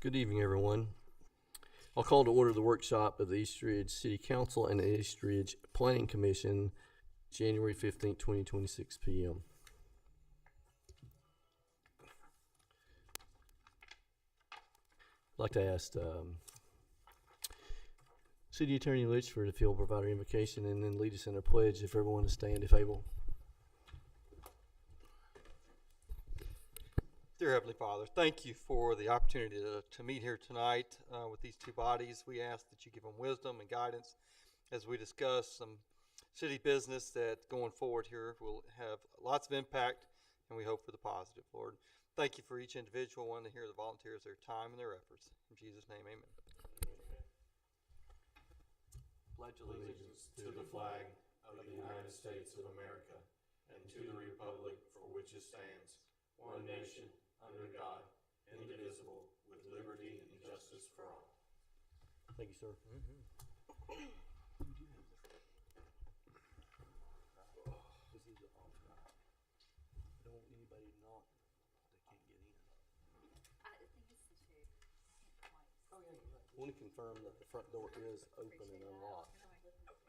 Good evening, everyone. I'll call to order the workshop of the East Ridge City Council and the East Ridge Planning Commission, January 15th, 2026 p.m. I'd like to ask City Attorney Litchford if he'll provide our invocation and then lead us in a pledge if everyone is stand if able. Dear Heavenly Father, thank you for the opportunity to meet here tonight with these two bodies. We ask that you give them wisdom and guidance as we discuss some city business that going forward here will have lots of impact, and we hope for the positive, Lord. Thank you for each individual one to hear the volunteers, their time and their efforts. In Jesus' name, amen. Pledge allegiance to the flag of the United States of America and to the republic for which it stands, one nation, under God, indivisible, with liberty and justice for all. Thank you, sir. This is off now. Don't want anybody not, they can't get in. I think it's the two. Oh, yeah, you're right. I want to confirm that the front door is open and unlocked.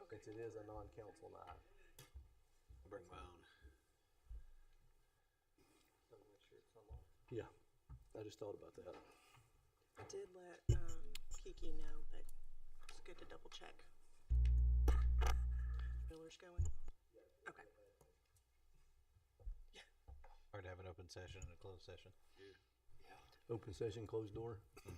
Since it is a non-council night. I'll bring my own. Make sure it's unlocked. Yeah, I just thought about that. I did let Kiki know, but it's good to double check. Miller's going? Okay. Hard to have an open session and a closed session. Open session, closed door. That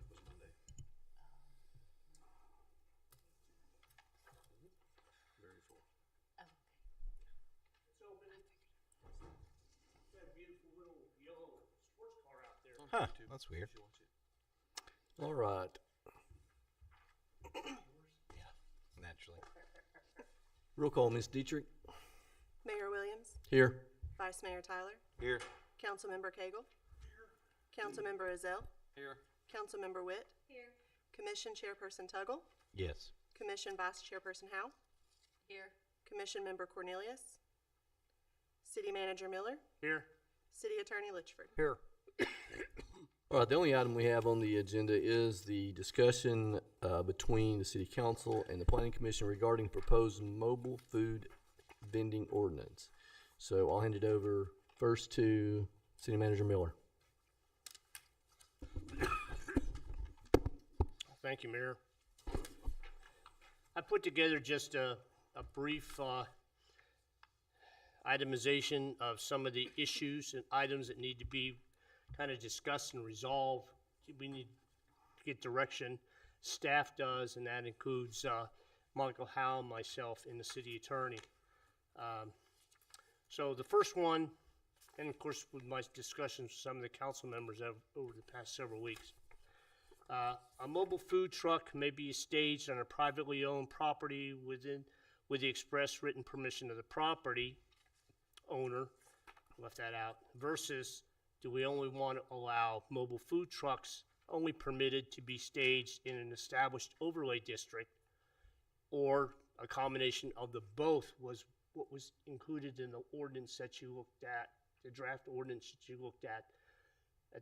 was Monday. Very full. Oh, okay. That beautiful little yellow sports car out there. Huh, that's weird. All right. Naturally. Roll call, Ms. Dietrich. Mayor Williams, Here. Vice Mayor Tyler, Here. Councilmember Cagle, Councilmember Azell, Here. Councilmember Witt, Here. Commission Chairperson Tuggle, Yes. Commission Vice Chairperson Howe, Here. Commission Member Cornelius, City Manager Miller, Here. City Attorney Litchford. Here. All right, the only item we have on the agenda is the discussion between the City Council and the Planning Commission regarding proposed mobile food vending ordinance. So I'll hand it over first to City Manager Miller. Thank you, Mayor. I put together just a brief itemization of some of the issues and items that need to be kind of discussed and resolved. We need to get direction. Staff does, and that includes Michael Howe, myself, and the city attorney. So the first one, and of course with my discussions with some of the council members over the past several weeks, a mobile food truck may be staged on a privately owned property with the express written permission of the property owner, left that out, versus do we only want to allow mobile food trucks only permitted to be staged in an established overlay district, or a combination of the both was what was included in the ordinance that you looked at, the draft ordinance that you looked at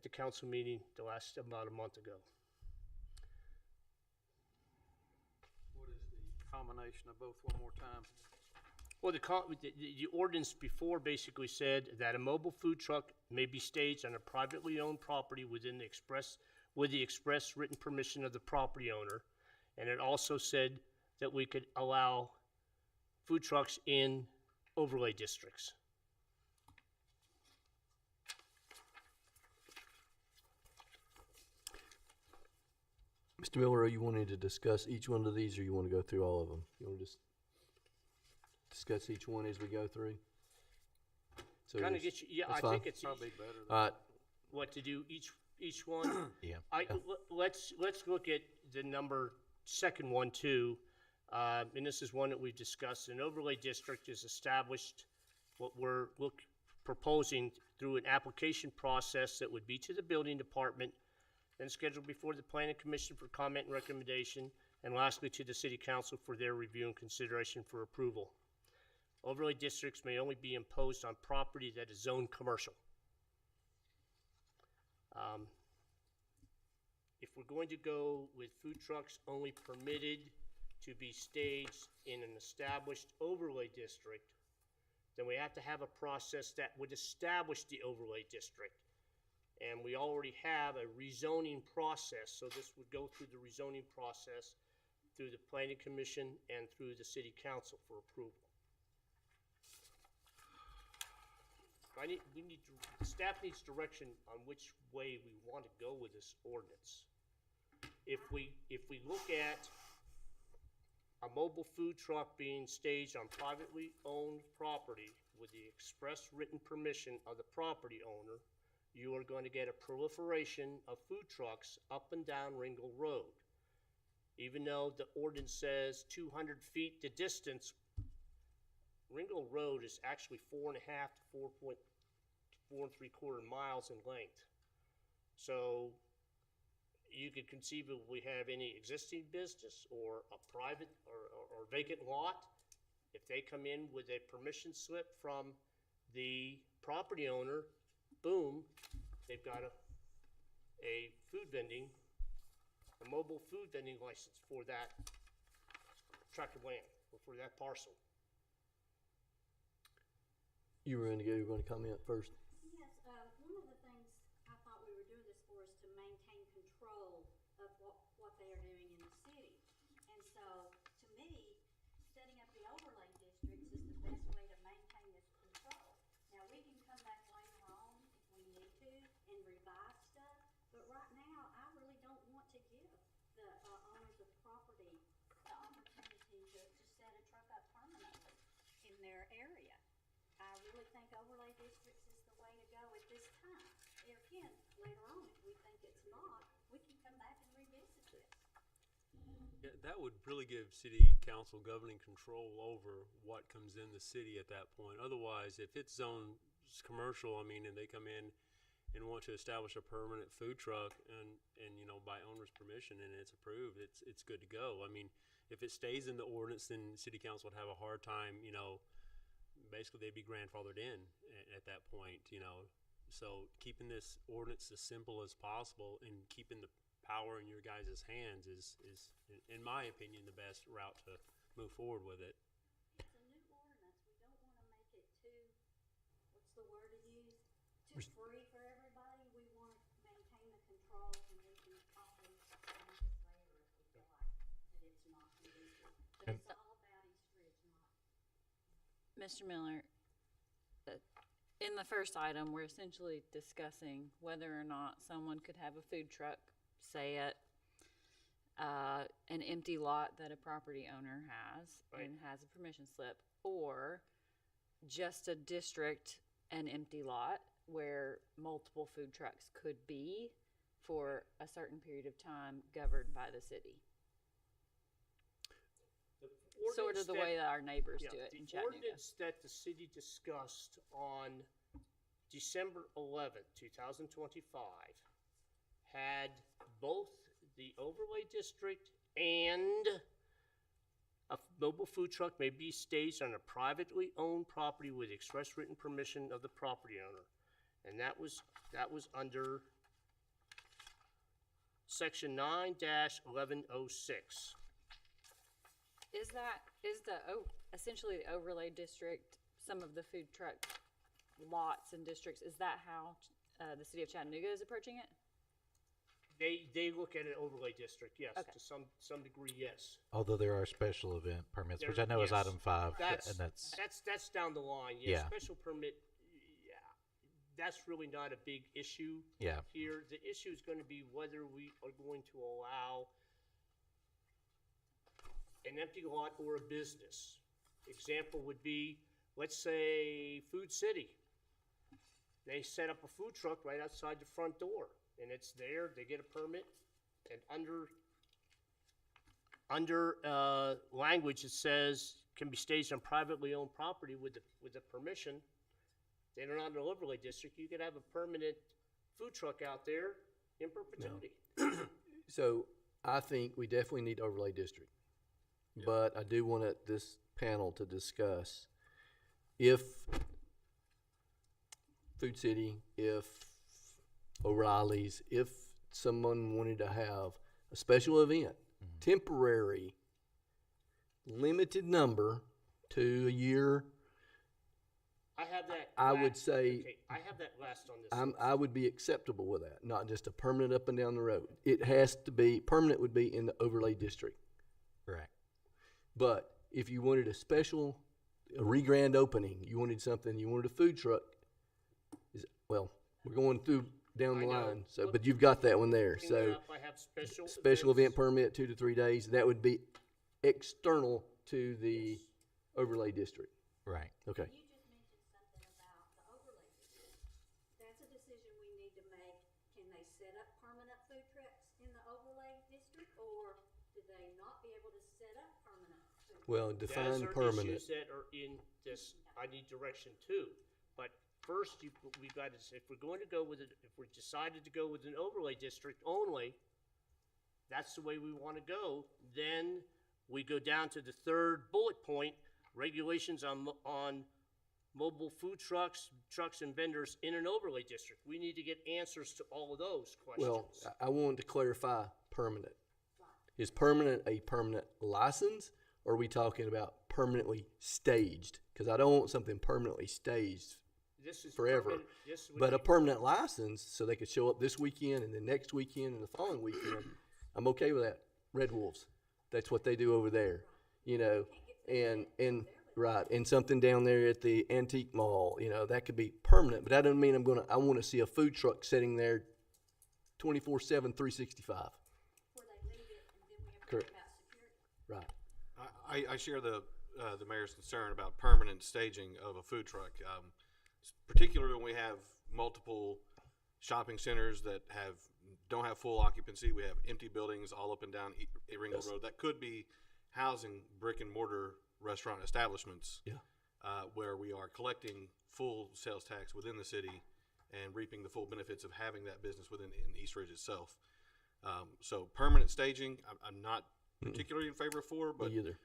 the council meeting about a month ago. What is the combination of both one more time? Well, the ordinance before basically said that a mobile food truck may be staged on a privately owned property with the express written permission of the property owner. And it also said that we could allow food trucks in overlay districts. Mr. Miller, are you wanting to discuss each one of these, or you want to go through all of them? You want to just discuss each one as we go through? So Kind of there's- get you, yeah, that's I fine. think it's Probably better than. All right, what to do each one. Yeah. Let's look at the second one too. And this is one that we've discussed. An overlay district is established, what we're proposing through an application process that would be to the building department, then scheduled before the planning commission for comment and recommendation, and lastly to the city council for their review and consideration for approval. Overlay districts may only be imposed on property that is zoned commercial. If we're going to go with food trucks only permitted to be staged in an established overlay district, then we have to have a process that would establish the overlay district. And we already have a rezoning process, so this would go through the rezoning process through the planning commission and through the city council for approval. Staff needs direction on which way we want to go with this ordinance. If we look at a mobile food truck being staged on privately owned property with the express written permission of the property owner, you are going to get a proliferation of food trucks up and down Ringgold Road. Even though the ordinance says 200 feet the distance, Ringgold Road is actually 4.5 to 4 3/4 miles in length. So you could conceivably have any existing business or a private or vacant lot. If they come in with a permission slip from the property owner, boom, they've got a mobile food vending license for that tract of land or for that parcel. You were going to comment first. Yes, one of the things I thought we were doing this for is to maintain control of what they are doing in the city. And so, to me, setting up the overlay districts is the best way to maintain this control. Now, we can come back later on if we need to and revise stuff, but right now, I really don't want to give the owners of property the opportunity to set a truck up permanently in their area. I really think overlay districts is the way to go at this time. There again, later on, if we think it's not, we can come back and revisit this. Yeah, that would really give city council governing control over what comes in the city at that point. Otherwise, if it's zoned commercial, I mean, and they come in and want to establish a permanent food truck and by owner's permission and it's approved, it's good to go. I mean, if it stays in the ordinance, then city council would have a hard time, basically they'd be grandfathered in at that point, So keeping this ordinance as simple as possible and keeping the power in your guys' hands is, in my opinion, the best route to move forward with it. It's a new ordinance. We don't want to make it too, what's the word to use? Too free for everybody. We want to maintain the control and we can always change this later if we feel like that it's not conducive. But it's all about East Ridge, not. Mr. Miller, in the first item, we're essentially discussing whether or not someone could have a food truck, say at an empty lot that a property owner has Right. and has a permission slip, or just a district, an empty lot where multiple food trucks could be for a certain period of time governed by the city. Sort of the way that our neighbors do it in The Chattanooga. ordinance that the city discussed on December 11th, 2025 had both the overlay district and a mobile food truck may be staged on a privately owned property with express written permission of the property owner. And that was under section 9-1106. Is essentially the overlay district, some of the food truck lots and districts, is that how the city of Chattanooga is approaching it? They look at an overlay district, yes, Okay. to some degree, yes. Although there are special event permits, which I There- know is yes. item 5, That's and that's down the line. Yeah, Yeah. special permit. Yeah, that's really not a big issue yeah. here. The issue is going to be whether we are going to allow an empty lot or a business. Example would be, let's say, Food City. They set up a food truck right outside the front door, and it's there. They get a permit, and under under, language that says can be staged on privately owned property with the permission, they are not an overlay district, you could have a permanent food truck out there in perpetuity. So I think we definitely need overlay district. But I do want this panel to discuss if Food City, if O'Reilly's, if someone wanted to have a special event, temporary, limited number to a year, I have that. I would say- Okay, I have that last on this. I would be acceptable with that, not just a permanent up and down the road. It has to be, permanent would be in the overlay district. Correct. But if you wanted a special, a re-grand opening, you wanted something, you wanted a food truck, well, we're going through down the I know. line, so, but you've got that one there, Bring that so. up, I have Special event events. permit, 2 to 3 days, that would be external to the overlay district. Right. Okay. You just mentioned something about the overlay district. That's a decision we need to make. Can they set up permanent food trucks in the overlay district, or do they not be able to set up permanent food trucks? Well, Those define are permanent. issues that are in this, I need direction too. But first, we've got to, if we're going to go with it, if we decided to go with an overlay district only, that's the way we want to go, then we go down to the third bullet point, regulations on mobile food trucks and vendors in an overlay district. We need to get answers to all of those questions. Well, I wanted to clarify permanent. Is permanent a permanent license, or are we talking about permanently staged? Because I don't want something permanently staged, This is forever. permanent- this would but a be- permanent license, so they could show up this weekend and the next weekend and the following weekend. I'm okay with that. Red Wolves, that's what they do over there, you know, and right, and something down there at the antique mall, you know, that could be permanent. But that doesn't mean I want to see a food truck sitting there 24/7, 365. Where they leave it, and then we have to worry Correct. about security. Right. I share the mayor's concern about permanent staging of a food truck, particularly when we have multiple shopping centers that don't have full occupancy. We have empty buildings all up and down Ringo Yes. Road that could be housing brick and mortar restaurant establishments. Yeah. Where we are collecting full sales tax within the city and reaping the full benefits of having that business in East Ridge itself. So permanent staging, I'm not particularly in favor for, but Me either.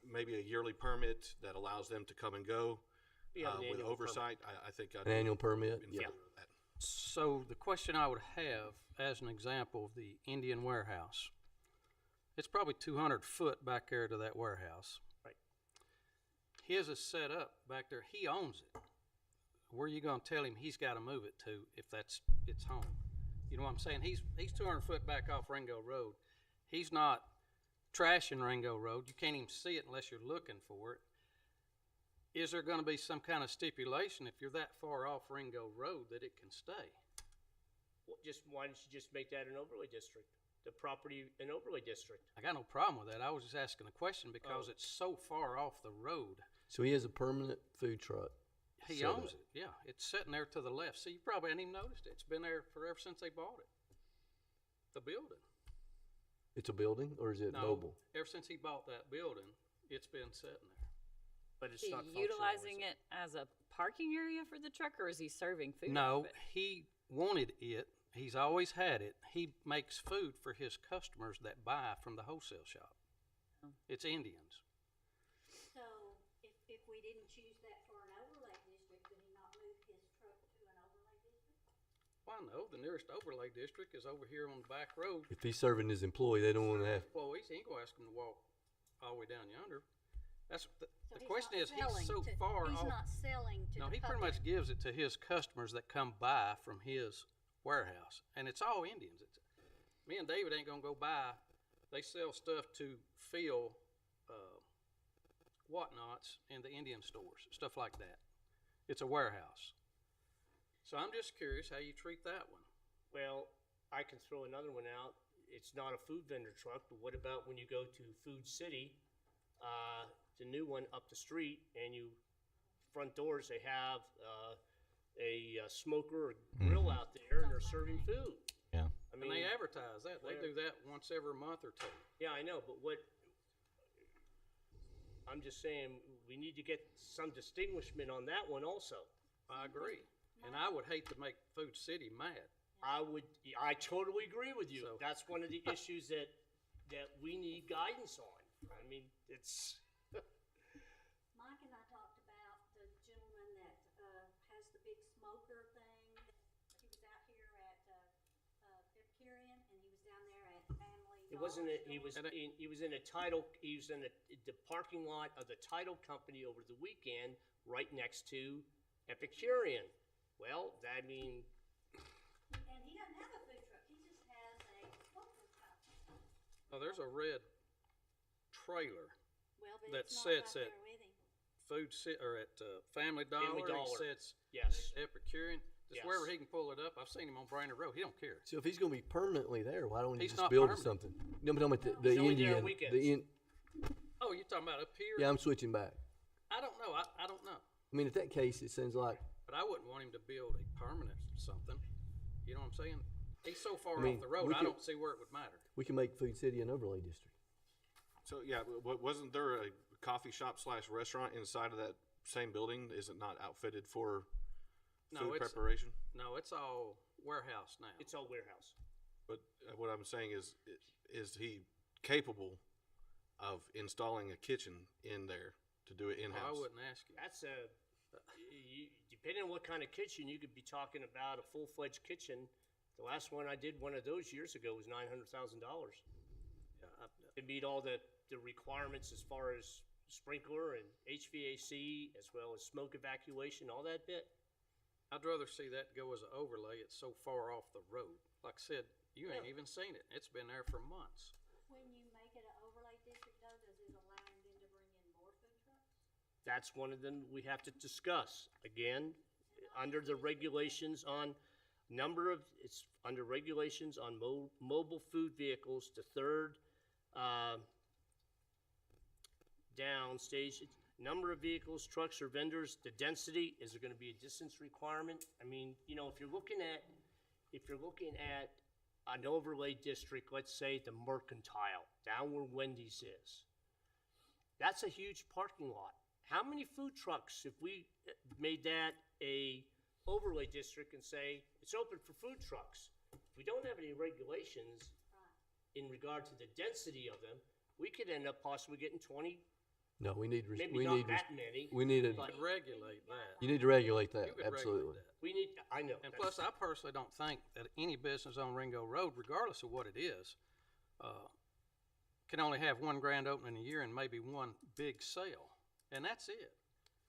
maybe a yearly permit that allows them to come and go Yeah, an with annual oversight. I think I'd An annual permit. be in Yeah. favor of that. So the question I would have, as an example, of the Indian warehouse, it's probably 200 foot back there to that warehouse. Right. His is set up back there. He owns it. Where are you going to tell him he's got to move it to if that's its home? You know what I'm saying? He's 200 foot back off Ringo Road. He's not trashing Ringo Road. You can't even see it unless you're looking for it. Is there going to be some kind of stipulation if you're that far off Ringo Road that it can stay? Why don't you just make that an overlay district? The property an overlay district? I got no problem with that. I was just asking a question because it's so far off the road. So he has a permanent food truck. He set owns up. it. Yeah, it's sitting there to the left. See, you probably hadn't even noticed it. It's been there forever since they bought it. The building. It's a building, or is it No, mobile? ever since he bought that building, it's been sitting there. But it's Is he not functional, utilizing is it as a parking area for the truck, or is he serving food? No, out of it? he wanted it. He's always had it. He makes food for his customers that buy from the wholesale shop. Oh. It's Indians. So if we didn't choose that for an overlay district, could he not move his truck to an overlay district? Well, no, the nearest overlay district is over here on the back road. If he's serving his employee, they don't want to have. Employees, he ain't gonna ask them to walk all the way down yonder. That's the So the he's question not is, he's selling so to- far He's off. not selling to the No, public. he pretty much gives it to his customers that come by from his warehouse, and it's all Indians. Me and David ain't gonna go buy. They sell stuff to fill whatnots in the Indian stores, stuff like that. It's a warehouse. So I'm just curious how you treat that one. Well, I can throw another one out. It's not a food vendor truck, but what about when you go to Food City, the new one up the street, and front doors, they have a smoker or grill out there, and they're serving food. Yeah. I And they advertise that. They do that once every month or two. Yeah, I know, but I'm just saying, we need to get some distinguishment on that one also. I agree. And I would hate to make Food City mad. I totally agree with you. So- That's one of the issues that we need guidance on. I mean, it's, Mike and I talked about the gentleman that, has the big smoker thing. He was out here at, Epicurean, and he was down there at Family it wasn't, Dollar he was, Store. he was in the parking lot of the title company over the weekend, right next to Epicurean. Well, I mean, And he doesn't have a food truck, he just has a smoker shop. Oh, there's a red trailer. Well, but That it's not sits right at- there with him. At Family Dollar. Family Dollar. He sits yes. Epicurean. Just Yes. wherever he can pull it up. I've seen him on Brainerd Road. He don't care. So if he's gonna be permanently there, why don't you He's just not build permanent. something? No, I'm talking about the He's only there on Indian, weekends. the in, Oh, you're talking about up here? yeah, I'm switching back. I don't know. I don't know. I mean, in that case, it sounds like, But I wouldn't want him to build a permanent something. You know what I'm saying? He's so far I mean, off the road, we I could- don't see where it would matter. we can make Food City an overlay district. So yeah, wasn't there a coffee shop / restaurant inside of that same building? Is it not outfitted for No, food it's- preparation? No, it's all warehouse now. It's all warehouse. But what I'm saying is he capable of installing a kitchen in there to do it in Oh, I house? wouldn't ask you. That's depending on what kind of kitchen, you could be talking about a full-fledged kitchen. The last one I did, one of those years ago, was $900,000. Yeah, To meet all the requirements as far as sprinkler and HVAC, as well as smoke evacuation, all that bit. I'd rather see that go as an overlay. It's so far off the road. Like I said, you ain't Yeah. even seen it. It's been there for months. When you make it an overlay district though, does it allow him then to bring in more food trucks? That's one of them we have to discuss. Again, under the regulations on it's under regulations on mobile food vehicles, the third, down stage, number of vehicles, trucks, or vendors, the density, is there gonna be a distance requirement? I mean, you know, if you're looking at an overlay district, let's say the Mercantile, down where Wendy's is, that's a huge parking lot. How many food trucks, if we made that a overlay district and say, it's open for food trucks? If we don't have any regulations in regard to the density of them, we could end up possibly getting 20, No, we need, maybe we not need, that many. we need a, But Regulate that. you need to regulate that, You could absolutely. regulate that. we need, I know. And that's- plus, I personally don't think that any business on Ringo Road, regardless of what it is, can only have one grand opening a year and maybe one big sale, and that's it.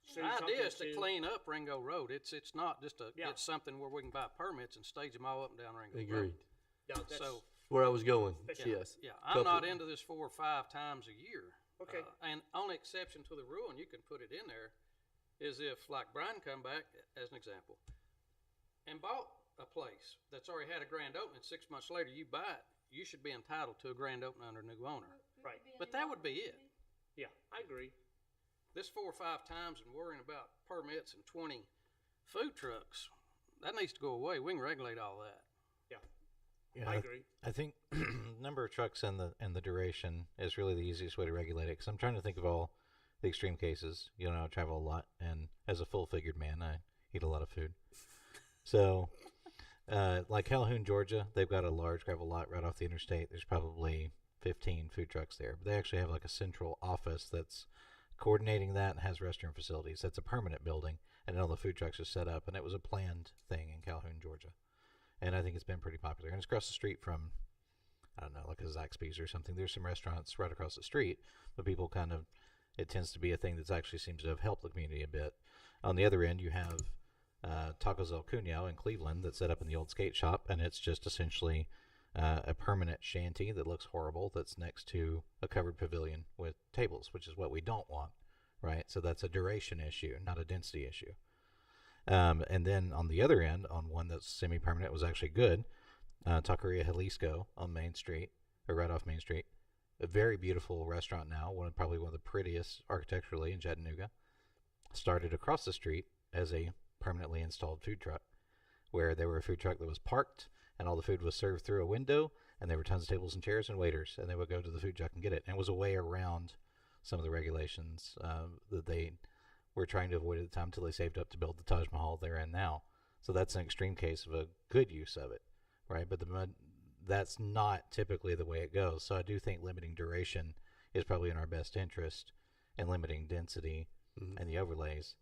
so The you're talking idea is to clean up Ringo Road. It's not just to Yeah. get something where we can buy permits and stage them all up and down Ringo Road. Agreed. No, that's, So, Where I was going, Yeah. yes. yeah, I'm Couple- not into this 4 or 5 times a year. Okay. And only exception to the rule, and you can put it in there, is if, like Brian come back, as an example, and bought a place that's already had a grand opening, 6 months later you buy it, you should be entitled to a grand opening under a new owner. right, But that would be it. yeah, I agree. This 4 or 5 times and worrying about permits and 20 food trucks, that needs to go away. We can regulate all that. Yeah, I agree. I think number of trucks and the duration is really the easiest way to regulate it. Because I'm trying to think of all the extreme cases. You know, I travel a lot, and as a full-figured man, I eat a lot of food. So, like Calhoun, Georgia, they've got a large gravel lot right off the interstate. There's probably 15 food trucks there. But they actually have like a central office that's coordinating that and has restroom facilities. That's a permanent building, and all the food trucks are set up. And it was a planned thing in Calhoun, Georgia. And I think it's been pretty popular. And it's across the street from, I don't know, like a Zaxby's or something. There's some restaurants right across the street, but people kind of, it tends to be a thing that actually seems to have helped the community a bit. On the other end, you have Tacos El Cunao in Cleveland that's set up in the old skate shop, and it's just essentially a permanent shanty that looks horrible that's next to a covered pavilion with tables, which is what we don't want, right? So that's a duration issue, not a density issue. And then on the other end, on one that's semi-permanent, was actually good, Taqueria Jalisco on Main Street, or right off Main Street. A very beautiful restaurant now, probably one of the prettiest architecturally in Chattanooga. Started across the street as a permanently installed food truck, where there were a food truck that was parked and all the food was served through a window, and there were tons of tables and chairs and waiters, and they would go to the food truck and get it. And it was a way around some of the regulations that they were trying to avoid at the time until they saved up to build the Taj Mahal they're in now. So that's an extreme case of a good use of it, right? But that's not typically the way it goes. So I do think limiting duration is probably in our best interest, and limiting density and the overlays.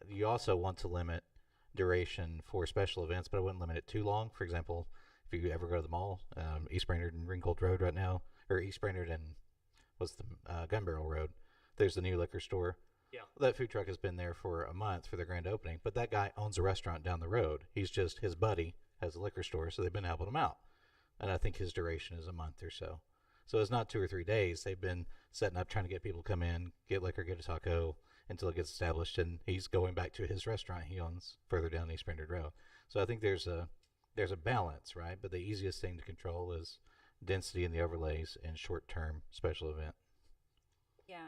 You also want to limit duration for special events, but I wouldn't limit it too long. For example, if you ever go to the mall, East Brainerd and Ringgold Road right now, or East Brainerd and Gun Barrel Road, there's the new liquor store. Yeah. That food truck has been there for a month for their grand opening, but that guy owns a restaurant down the road. He's just, his buddy has a liquor store, so they've been helping him out. And I think his duration is a month or so. So it's not 2 or 3 days. They've been setting up, trying to get people to come in, get liquor, get a taco until it gets established, and he's going back to his restaurant he owns further down East Brainerd Road. So I think there's a balance, right? But the easiest thing to control is density in the overlays and short-term special event. Yeah,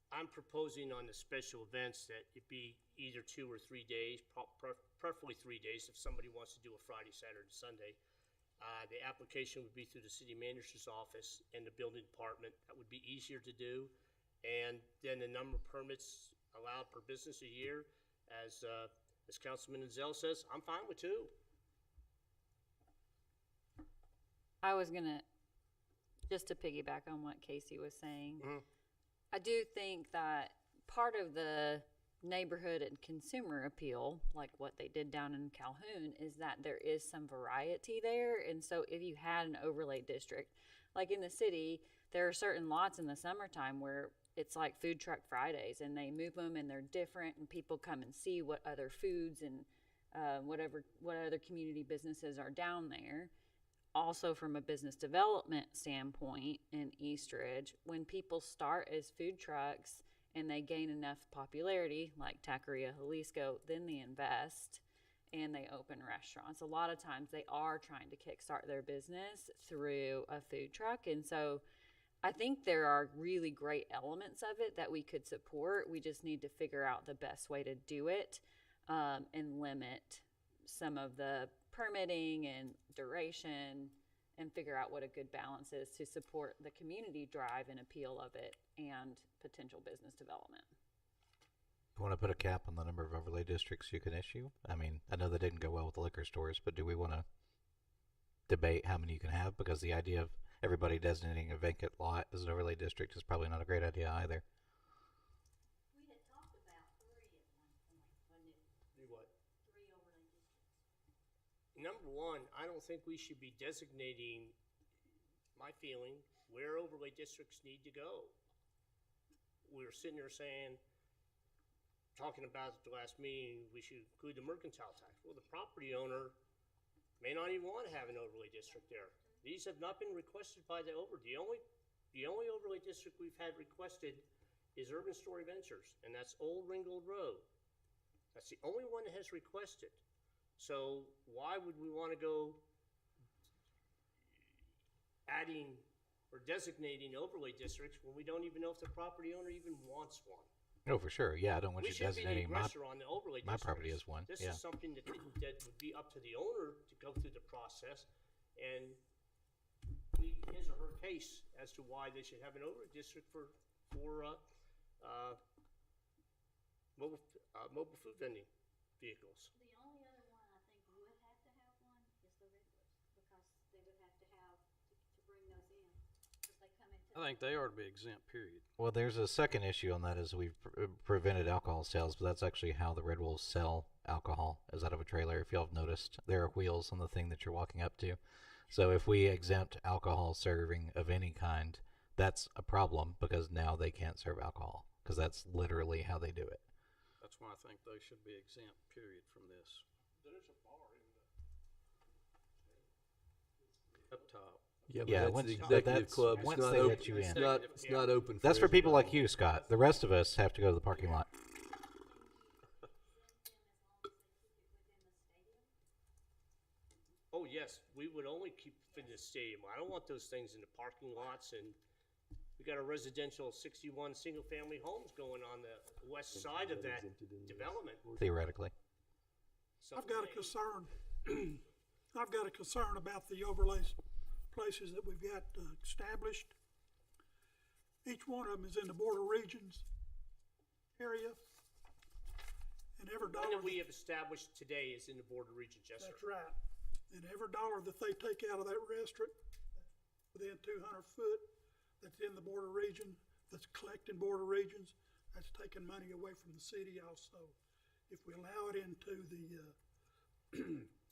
I'm proposing on the special events that it be either 2 or 3 days, preferably 3 days if somebody wants to do a Friday, Saturday, Sunday. The application would be through the city manager's office and the building department. That would be easier to do. And then the number of permits allowed per business a year, as Councilman Zell says, I'm fine with 2. I was gonna, just to piggyback on what Casey was saying, Mhm. I do think that part of the neighborhood and consumer appeal, like what they did down in Calhoun, is that there is some variety there. And so if you had an overlay district, like in the city, there are certain lots in the summertime where it's like Food Truck Fridays, and they move them and they're different, and people come and see what other foods and what other community businesses are down there. Also, from a business development standpoint in Eastridge, when people start as food trucks and they gain enough popularity, like Taqueria Jalisco, then they invest and they open restaurants. A lot of times they are trying to kickstart their business through a food truck. And so I think there are really great elements of it that we could support. We just need to figure out the best way to do it and limit some of the permitting and duration, and figure out what a good balance is to support the community drive and appeal of it and potential business development. You want to put a cap on the number of overlay districts you can issue? I mean, I know that didn't go well with the liquor stores, but do we want to debate how many you can have? Because the idea of everybody designating a vacant lot as an overlay district is probably not a great idea either. We had talked about 3 at one point, wasn't it? Do what? 3 overlay districts. Number one, I don't think we should be designating, my feeling, where overlay districts need to go. We were sitting there talking about at the last meeting, we should include the mercantile tax. Well, the property owner may not even want to have an overlay district there. These have not been requested by the The only overlay district we've had requested is Urban Story Ventures, and that's Old Ringgold Road. That's the only one that has requested. So why would we want to go adding or designating overlay districts when we don't even know if the property owner even wants one? Oh, for sure. Yeah, I don't want We you shouldn't be the designating aggressor on the overlay my districts. property as one. This Yeah. is something that would be up to the owner to go through the process and plead his or her case as to why they should have an overlay district for mobile food vending vehicles. The only other one I think would have to have one is the Riddlers, because they would have to have to bring those in, because they come into. I think they ought to be exempt, period. Well, there's a second issue on that, is we've prevented alcohol sales, but that's actually how the Red Wolves sell alcohol, is out of a trailer. If y'all have noticed, there are wheels on the thing that you're walking up to. So if we exempt alcohol serving of any kind, that's a problem, because now they can't serve alcohol, because that's literally how they do it. That's why I think they should be exempt, period, from this. There's a bar in Up top. Yeah, but Yeah, that's once- the but executive that's club. It's once not they open. let you in. It's not open. That's for people like everybody. you, Scott. The rest of us have to go to the parking lot. Oh, yes, we would only keep in the stadium. I don't want those things in the parking lots, and we got a residential 61 single-family homes going on the west side of that development. Theoretically. So I've got a concern. I've got a concern about the overlay places that we've got established. Each one of them is in the border regions area. And every The one dollar, that we have established today is in the border region, yes, sir. that's right. And every dollar that they take out of that restaurant, within 200 foot, that's in the border region, that's collecting border regions, that's taking money away from the city also. If we allow it into the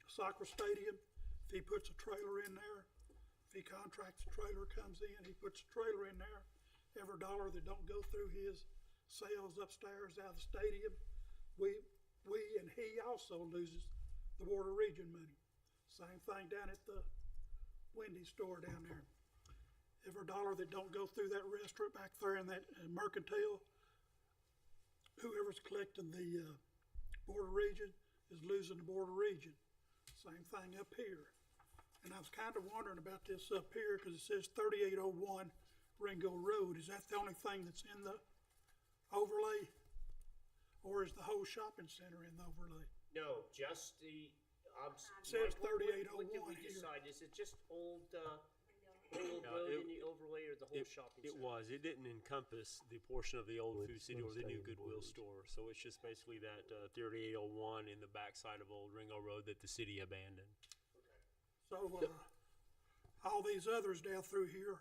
soccer stadium, if he puts a trailer in there, if he contracts a trailer, comes in, he puts a trailer in there, every dollar that don't go through his sales upstairs out of the stadium, we and he also loses the border region money. Same thing down at the Wendy's store down there. Every dollar that don't go through that restaurant back there in that mercantile, whoever's collecting the border region is losing the border region. Same thing up here. And I was kind of wondering about this up here because it says 3801 Ringo Road. Is that the only thing that's in the overlay? Or is the whole shopping center in the overlay? No, just the, Says Mike, what did 3801 we here. decide? Is it just old road in the overlay or the whole shopping It center? was. It didn't encompass the portion of the old Well, Food it's City or the gonna new stay in Goodwill Border store. So it's just basically that 3801 in the backside of Old Ringo Road that the city abandoned. So, all these others down through here,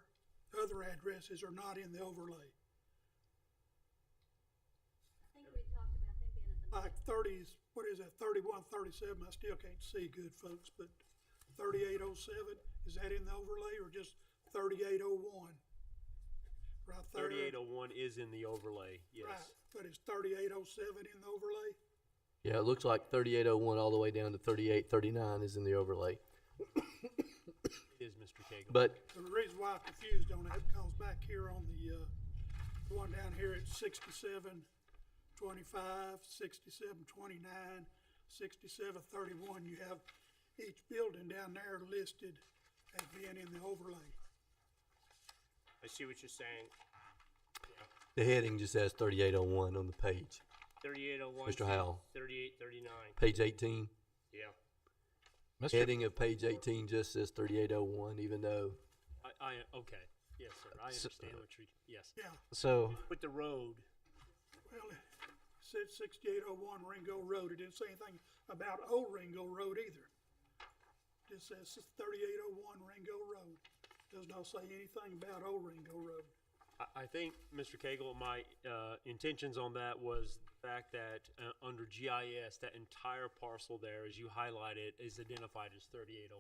other addresses are not in the overlay. I think we talked about them being at the. Like 30s, what is that, 31, 37, I still can't see good, folks, but 3807, is that in the overlay or just 3801? Right there. 3801 is in the overlay, yes. Right, but is 3807 in the overlay? Yeah, it looks like 3801 all the way down to 3839 is in the overlay. It is, Mr. Cagle. But The reason why I'm confused on that, because back here on the one down here at 6725, 6729, 6731, you have each building down there listed as being in the overlay. I see what you're saying. the heading just says 3801 on the page. 3801. Mr. Howell. 3839. Page 18. Yeah. Mr. Heading of page 18 just says 3801, even though Okay. Yes, sir. I understand what you're, yes. Yeah, So, With the road, well, it said 6801 Ringo Road. It didn't say anything about Old Ringo Road either. It just says 3801 Ringo Road. Does not say anything about Old Ringo Road. I think, Mr. Cagle, my intentions on that was the fact that under GIS, that entire parcel there, as you highlighted, is identified as 3801.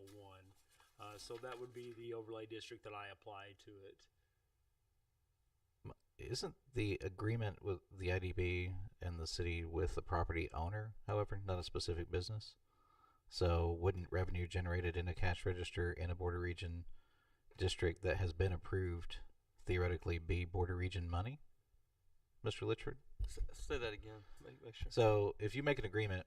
So that would be the overlay district that I applied to it. isn't the agreement with the IDB and the city with the property owner, however, not a specific business? So wouldn't revenue generated in a cash register in a border region district that has been approved theoretically be border region money, Mr. Litchford? Say that again. Make sure. So if you make an agreement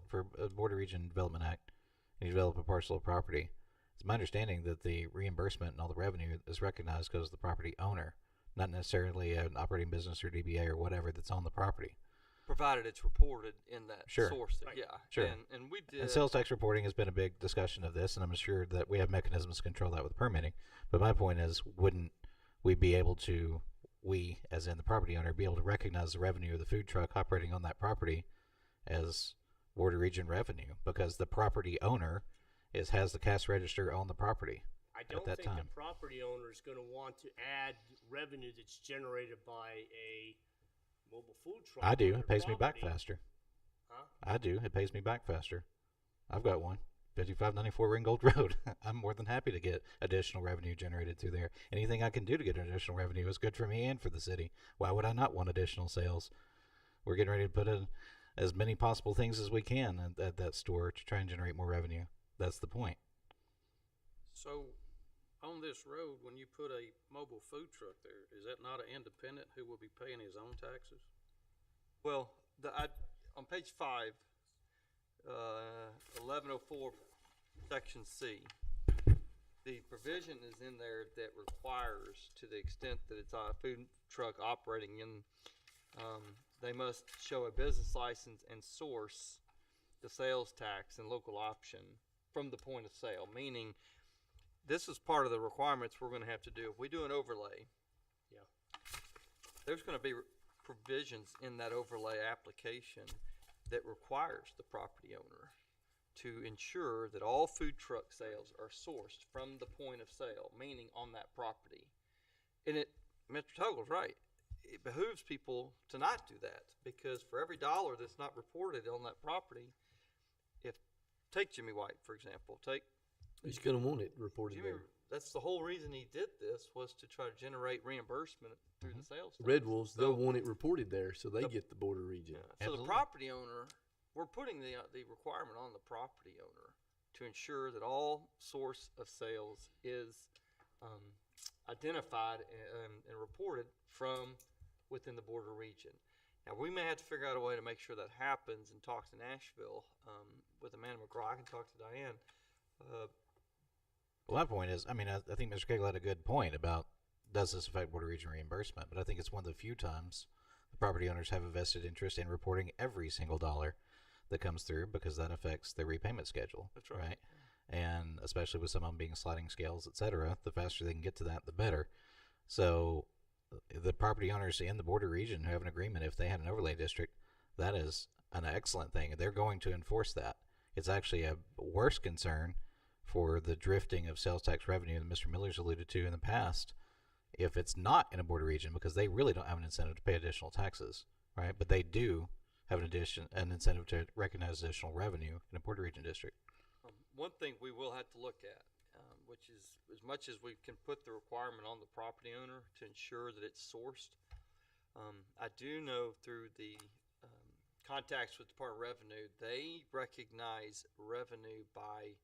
for a Border Region Development Act and you develop a parcel of property, it's my understanding that the reimbursement and all the revenue is recognized because of the property owner, not necessarily an operating business or DBA or whatever that's on the property. Provided it's reported in that Sure. source. Right. Yeah. Sure. And we did. And sales tax reporting has been a big discussion of this, and I'm sure that we have mechanisms to control that with permitting. But my point is, wouldn't we be able to, we as in the property owner, be able to recognize the revenue of the food truck operating on that property as border region revenue because the property owner has the cash register on the property I at don't that think time? the property owner is going to want to add revenue that's generated by a mobile food truck. I on do. their It pays me back property. faster. Huh? I do. It pays me back faster. I've got one. 5594 Ringgold Road. I'm more than happy to get additional revenue generated through there. Anything I can do to get additional revenue is good for me and for the city. Why would I not want additional sales? We're getting ready to put in as many possible things as we can at that store to try and generate more revenue. That's the point. So, on this road, when you put a mobile food truck there, is that not an independent who will be paying his own taxes? Well, on page 5, 1104, section C, the provision is in there that requires, to the extent that it's a food truck operating in, they must show a business license and source the sales tax and local option from the point of sale, meaning this is part of the requirements we're gonna have to do. If we do an overlay, Yeah. there's gonna be provisions in that overlay application that requires the property owner to ensure that all food truck sales are sourced from the point of sale, meaning on that property. And Mr. Toggle's right. It behooves people to not do that, because for every dollar that's not reported on that property, take Jimmy White, for example, He's gonna want it reported Jimmy, there. that's the whole reason he did this, was to try to generate reimbursement through the sales tax. Red Wolves, So- they'll want it reported there, so they get the border region. Yeah, so the Absolutely. property owner, we're putting the requirement on the property owner to ensure that all source of sales is identified and reported from within the border region. Now, we may have to figure out a way to make sure that happens and talk to Nashville with Amanda McGraw. I can talk to Diane. Well, my point is, I mean, I think Mr. Cagle had a good point about does this affect border region reimbursement, but I think it's one of the few times the property owners have a vested interest in reporting every single dollar that comes through, because that affects their repayment schedule. That's right. And especially with some of them being sliding scales, et cetera, the faster they can get to that, the better. So the property owners in the border region who have an agreement, if they had an overlay district, that is an excellent thing. They're going to enforce that. It's actually a worse concern for the drifting of sales tax revenue that Mr. Miller's alluded to in the past if it's not in a border region, because they really don't have an incentive to pay additional taxes, right? But they do have an incentive to recognize additional revenue in a border region district. One thing we will have to look at, which is as much as we can put the requirement on the property owner to ensure that it's sourced, I do know through the contacts with Department of Revenue, they recognize revenue by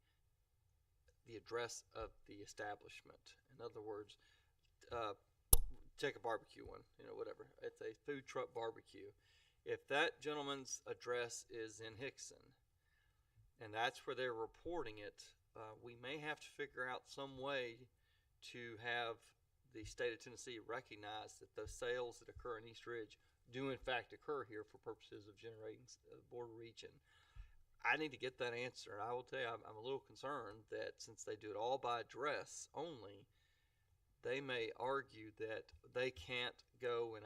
the address of the establishment. In other words, take a barbecue one, whatever. It's a food truck barbecue. If that gentleman's address is in Hickson, and that's where they're reporting it, we may have to figure out some way to have the state of Tennessee recognize that the sales that occur in East Ridge do in fact occur here for purposes of generating border region. I need to get that answer. I will tell you, I'm a little concerned that since they do it all by address only, they may argue that they can't go and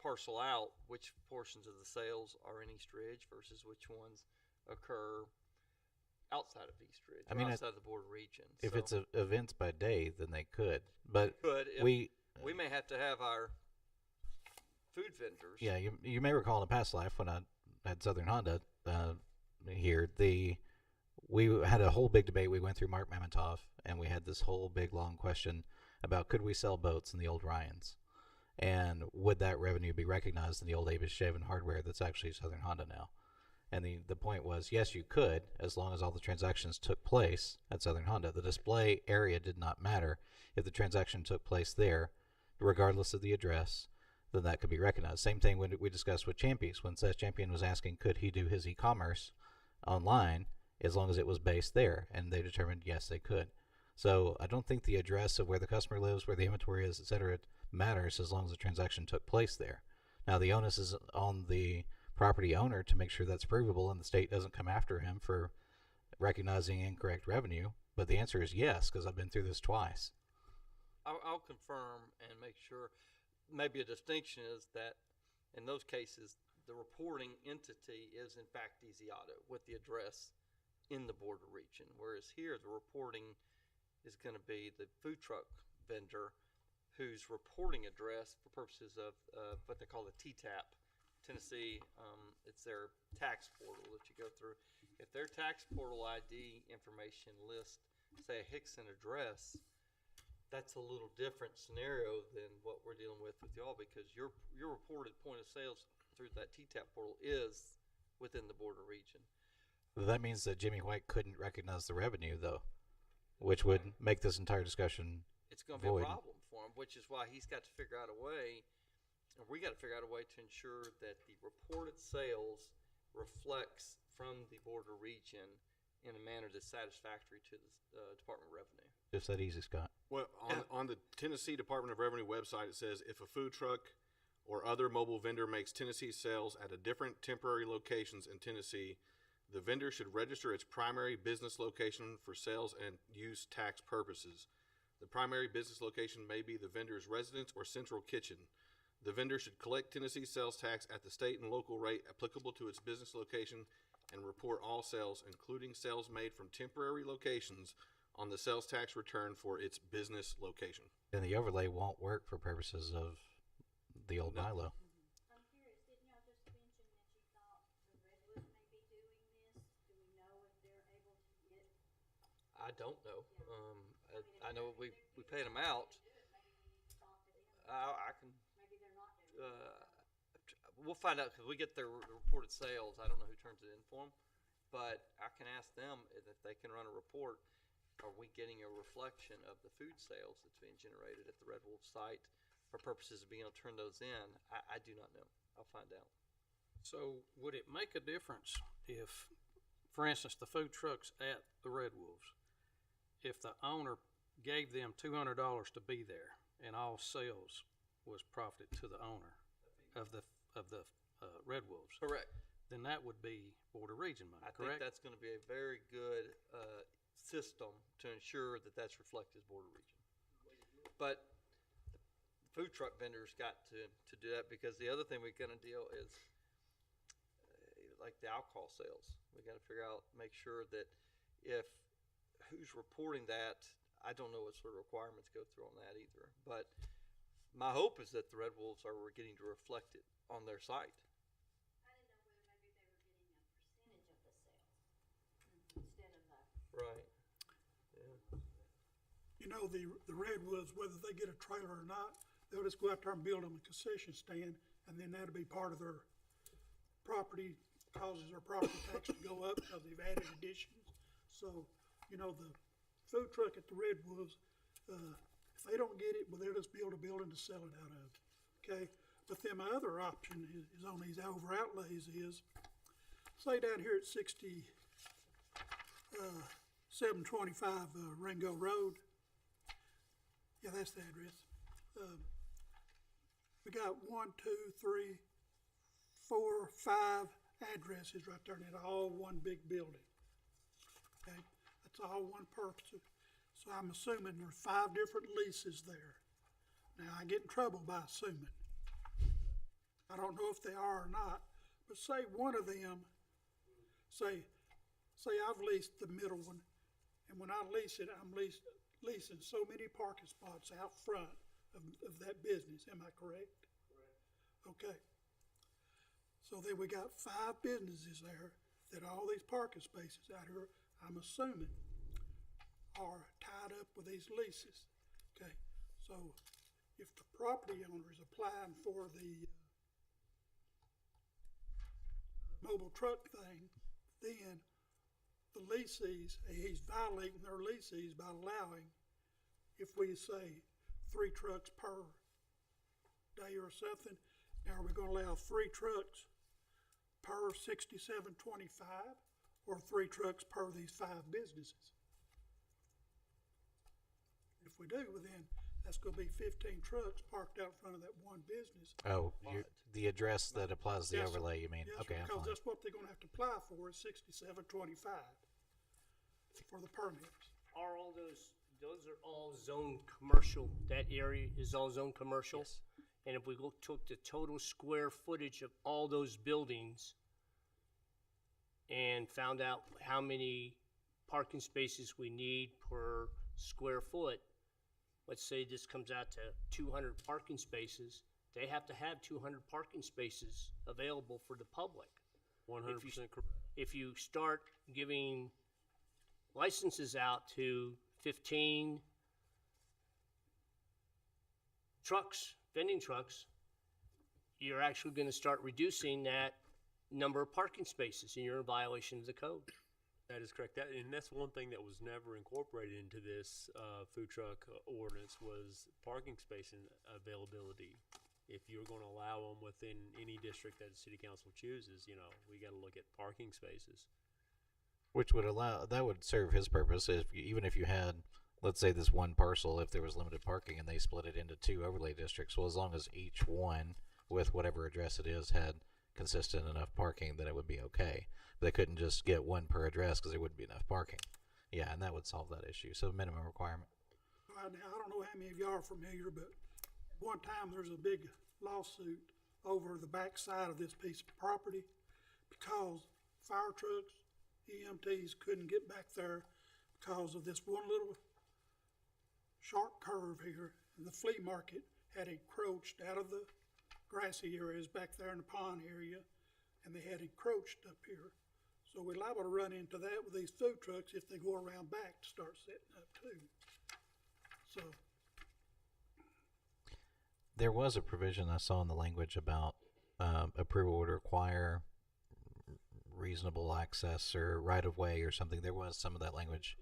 parcel out which portions of the sales are in East Ridge versus which ones occur outside of East Ridge, outside of the border region. If So it's events by day, then they could. But we may have to have our food vendors. Yeah, you may recall in a past life when I had Southern Honda here, we had a whole big debate. We went through Mark Mamontoff, and we had this whole big long question about could we sell boats in the old Ryans, and would that revenue be recognized in the old Avis Shaven hardware that's actually Southern Honda now? And the point was, yes, you could, as long as all the transactions took place at Southern Honda. The display area did not matter. If the transaction took place there, regardless of the address, then that could be recognized. Same thing when we discussed with Champions, when Seth Champion was asking could he do his e-commerce online as long as it was based there, and they determined yes, they could. So I don't think the address of where the customer lives, where the inventory is, etc., matters as long as the transaction took place there. Now the onus is on the property owner to make sure that's provable and the state doesn't come after him for recognizing incorrect revenue. But the answer is yes, because I've been through this twice. I'll confirm and make sure. Maybe a distinction is that in those cases, the reporting entity is in fact Easy Auto with the address in the border region, whereas here the reporting is going to be the food truck vendor whose reporting address for purposes of what they call the TTAP, Tennessee, it's their tax portal that you go through. If their tax portal ID information lists, say, a Hickson address, that's a little different scenario than what we're dealing with y'all, because your reported point of sales through that TTAP portal is within the border region. That means that Jimmy White couldn't recognize the revenue, though, which would make this entire discussion It's going to be void. a problem for him, which is why he's got to figure out a way, and we got to figure out a way to ensure that the reported sales reflects from the border region in a manner that's satisfactory to the Department of Revenue. Just that easy, Scott. Well, on the Tennessee Department of Revenue website, it says if a food truck or other mobile vendor makes Tennessee sales at a different temporary locations in Tennessee The vendor should register its primary business location for sales and use tax purposes. The primary business location may be the vendor's residence or central kitchen. The vendor should collect Tennessee sales tax at the state and local rate applicable to its business location and report all sales, including sales made from temporary locations, on the sales tax return for its business location. Then the overlay won't work for purposes of the old Milo. I'm curious, didn't y'all just mention that you thought the Redwoods may be doing this? Do we know if they're able to get? I don't know. I know we paid them out. Maybe we need to talk to them. I can, Maybe they're not doing it. we'll find out, because we get their reported sales. I don't know who turns it in for them, but I can ask them if they can run a report. Are we getting a reflection of the food sales that's being generated at the Red Wolf site for purposes of being able to turn those in? I do not know. I'll find out. So would it make a difference if, for instance, the food trucks at the Red Wolves, if the owner gave them $200 to be there and all sales was profited to the owner of the Red Wolves? Correct. Then that would be Board of Region money, I think correct? that's going to be a very good system to ensure that that's reflected as Board of Region. But the food truck vendors got to do that, because the other thing we're going to deal is like the alcohol sales. We got to figure out, make sure that if who's reporting that, I don't know what sort of requirements go through on that either. But my hope is that the Red Wolves are getting to reflect it on their site. I didn't know whether maybe they were getting a percentage of the sales instead of the. Right. Yeah. You know, the Redwoods, whether they get a trailer or not, they'll just go out there and build them a concession stand, and then that'll be part of their property, causes their property tax to go up because they've added additions. So, you know, the food truck at the Redwoods, if they don't get it, well, they'll just build a building to sell it out of, okay? But then my other option is on these over outlays is, say down here at 725 Ringo Road. Yeah, that's the address. We got 1, 2, 3, 4, 5 addresses right there, and it's all one big building. Okay, that's all one person. So I'm assuming there's 5 different leases there. Now, I get in trouble by assuming. I don't know if they are or not, but say one of them, say I've leased the middle one, and when I lease it, I'm leasing so many parking spots out front of that business. Am I correct? Correct. Okay. So then we got 5 businesses there that all these parking spaces out here, I'm assuming, are tied up with these leases. Okay. So if the property owner is applying for the mobile truck thing, then the leasees, he's violating their leasees by allowing, if we say 3 trucks per day or something, now are we gonna allow 3 trucks per 6725 or 3 trucks per these 5 businesses? If we do, well then, that's gonna be 15 trucks parked out in front of that one business. Oh, the address that applies the Yes, sir. overlay, you mean? Yes, Okay, I'm because fine. that's what they're gonna have to apply for, is 6725 for the permits. Are all those are all zone commercial? That area is all zone commercial? Yes. And if we took the total square footage of all those buildings and found out how many parking spaces we need per square foot, let's say this comes out to 200 parking spaces, they have to have 200 parking spaces available for the public. 100% correct. If you start giving licenses out to 15 trucks, vending trucks, you're actually going to start reducing that number of parking spaces, and you're in violation of the code. That is correct. And that's one thing that was never incorporated into this food truck ordinance was parking space and availability. If you're going to allow them within any district that the city council chooses, we got to look at parking spaces. Which would that would serve his purpose even if you had, let's say, this one parcel, if there was limited parking and they split it into 2 overlay districts. Well, as long as each one with whatever address it is had consistent enough parking that it would be okay. But they couldn't just get one per address because there wouldn't be enough parking. Yeah, and that would solve that issue. So minimum requirement. All right, now, I don't know how many of y'all are familiar, but one time there's a big lawsuit over the back side of this piece of property because fire trucks, EMTs couldn't get back there because of this one little sharp curve here. And the flea market had encroached out of the grassy areas back there in the pond area, and they had encroached up here. So we're liable to run into that with these food trucks if they go around back to start setting up too. So, There was a provision I saw in the language about approval would require reasonable access or right of way or something. There was some of that language.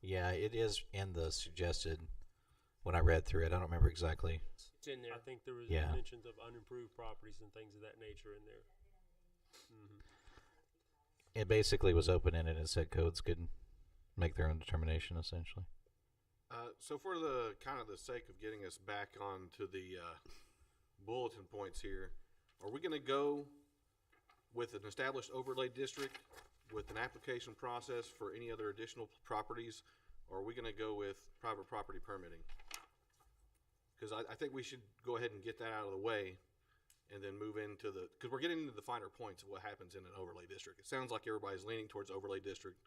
Yeah, it is in the suggested when I read through it. I don't remember exactly. It's in there. I think there was Yeah. mentions of unimproved properties and things of that nature in there. It basically was open-ended and said codes could make their own determination, essentially. So for the kind of the sake of getting us back on to the bulletin points here, are we going to go with an established overlay district with an application process for any other additional properties, or are we going to go with private property permitting? Because I think we should go ahead and get that out of the way and then move into the, because we're getting into the finer points of what happens in an overlay district. It sounds like everybody's leaning towards overlay district.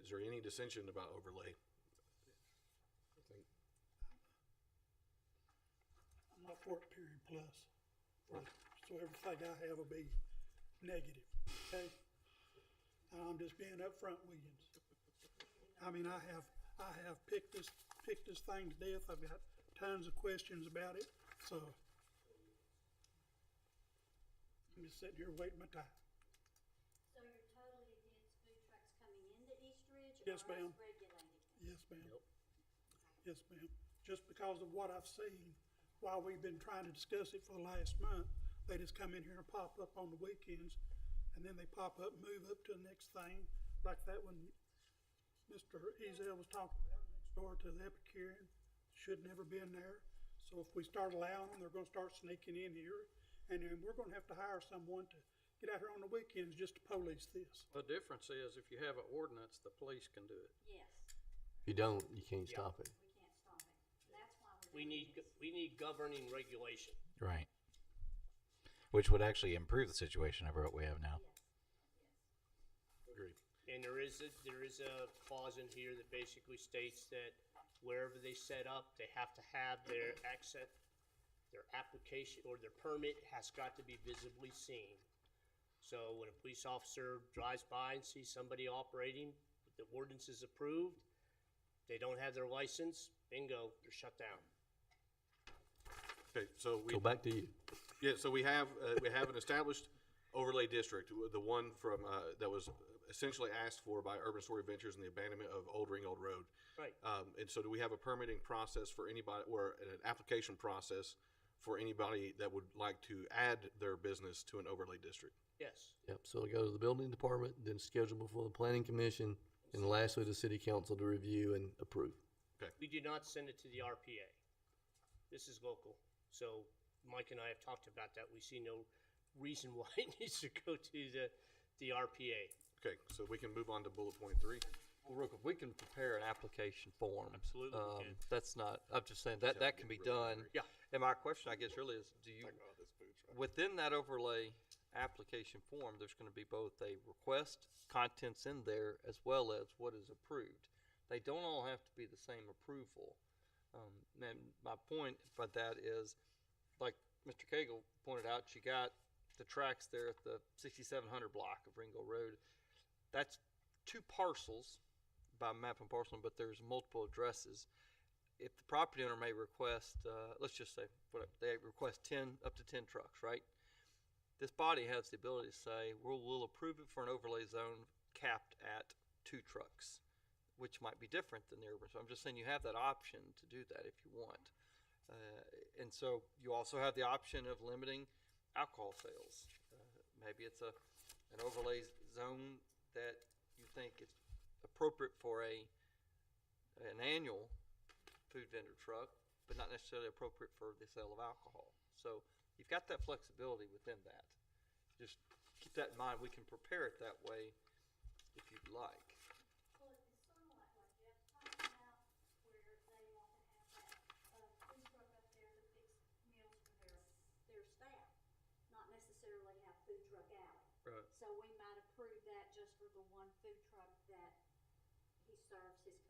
Is there any dissension about overlay? I think I'm not for it, period, plus. So everything I have will be negative, okay? I'm just being upfront with you. I mean, I have picked this thing to death. I've got tons of questions about it, so I'm just sitting here waiting my time. So you're totally against food trucks coming into East Ridge? Yes, or ma'am. us regulating them? Yes, ma'am. Yes, ma'am. Just because of what I've seen while we've been trying to discuss it for the last month, they just come in here and pop up on the weekends, and then they pop up and move up to the next thing, like that one Mr. Ezel was talking about next door to the Epicurean. Should never been there. So if we start allowing them, they're gonna start sneaking in here, and then we're gonna have to hire someone to get out here on the weekends just to police this. The difference is if you have an ordinance, the police can do it. Yes, If you don't, you can't stop it. we can't stop it. That's why we're. We need governing regulation. Right. Which would actually improve the situation over what we have now. agreed. And there is a clause in here that basically states that wherever they set up, they have to have their application or their permit has got to be visibly seen. So when a police officer drives by and sees somebody operating, the ordinance is approved, they don't have their license, bingo, they're shut down. Okay, so we Go back to you. Yeah, so we have an established overlay district, the one from that was essentially asked for by Urban Story Ventures and the abandonment of Old Ringgold Road. Right. And so, do we have a permitting process for anybody, or an application process for anybody that would like to add their business to an overlay district? Yes. Yep, so it'll go to the building department, then scheduled before the planning commission, and lastly, the city council to review and approve. We do not send it to the RPA. This is local. So Mike and I have talked about that. We see no reason why it needs to go to the RPA. Okay, so we can move on to bullet point 3. Well, real quick, we can prepare an application form. Absolutely we can. That's not, I'm just saying that can be done. Yeah. And my question, I guess, really is, do you, within that overlay application form, there's gonna be both a request, contents in there, as well as what is approved. They don't all have to be the same approval. And my point by that is, like Mr. Cagle pointed out, you got the tracks there at the 6700 block of Ringo Road. That's 2 parcels by map and parcel, but there's multiple addresses. If the property owner may request, let's just say, whatever, they request up to 10 trucks, right? This body has the ability to say, we'll approve it for an overlay zone capped at 2 trucks, which might be different than the urban. So I'm just saying you have that option to do that if you want. And so you also have the option of limiting alcohol sales. Maybe it's an overlay zone that you think is appropriate for an annual food vendor truck, but not necessarily appropriate for the sale of alcohol. So You've got that flexibility within that. Just keep that in mind. We can prepare it that way if you'd like. Well, it's sort of like what Jeff's talking about, where they want to have that, food truck up there to fix meals for their staff, not necessarily have food truck out. Right. So we might approve that just for the one food truck that he serves his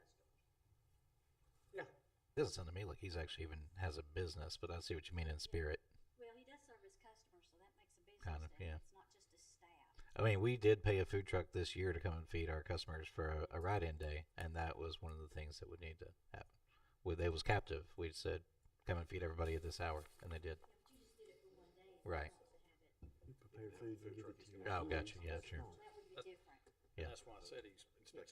customers. It doesn't sound to me like he's actually even has a business, but I see what you mean in spirit. Well, he does serve his customers, so that makes a business Kind of, to him. yeah. It's not just his staff. I mean, we did pay a food truck this year to come and feed our customers for a ride-in day, and that was one of the things that would need to happen. It was captive. We said, come and feed everybody at this hour, and they did. Yeah, but you just did it for one day. as Right. opposed to have it. You prepare food and give it to your Oh, employees. gotcha. Yeah, sure. That would be different. Yeah. That's why I said he's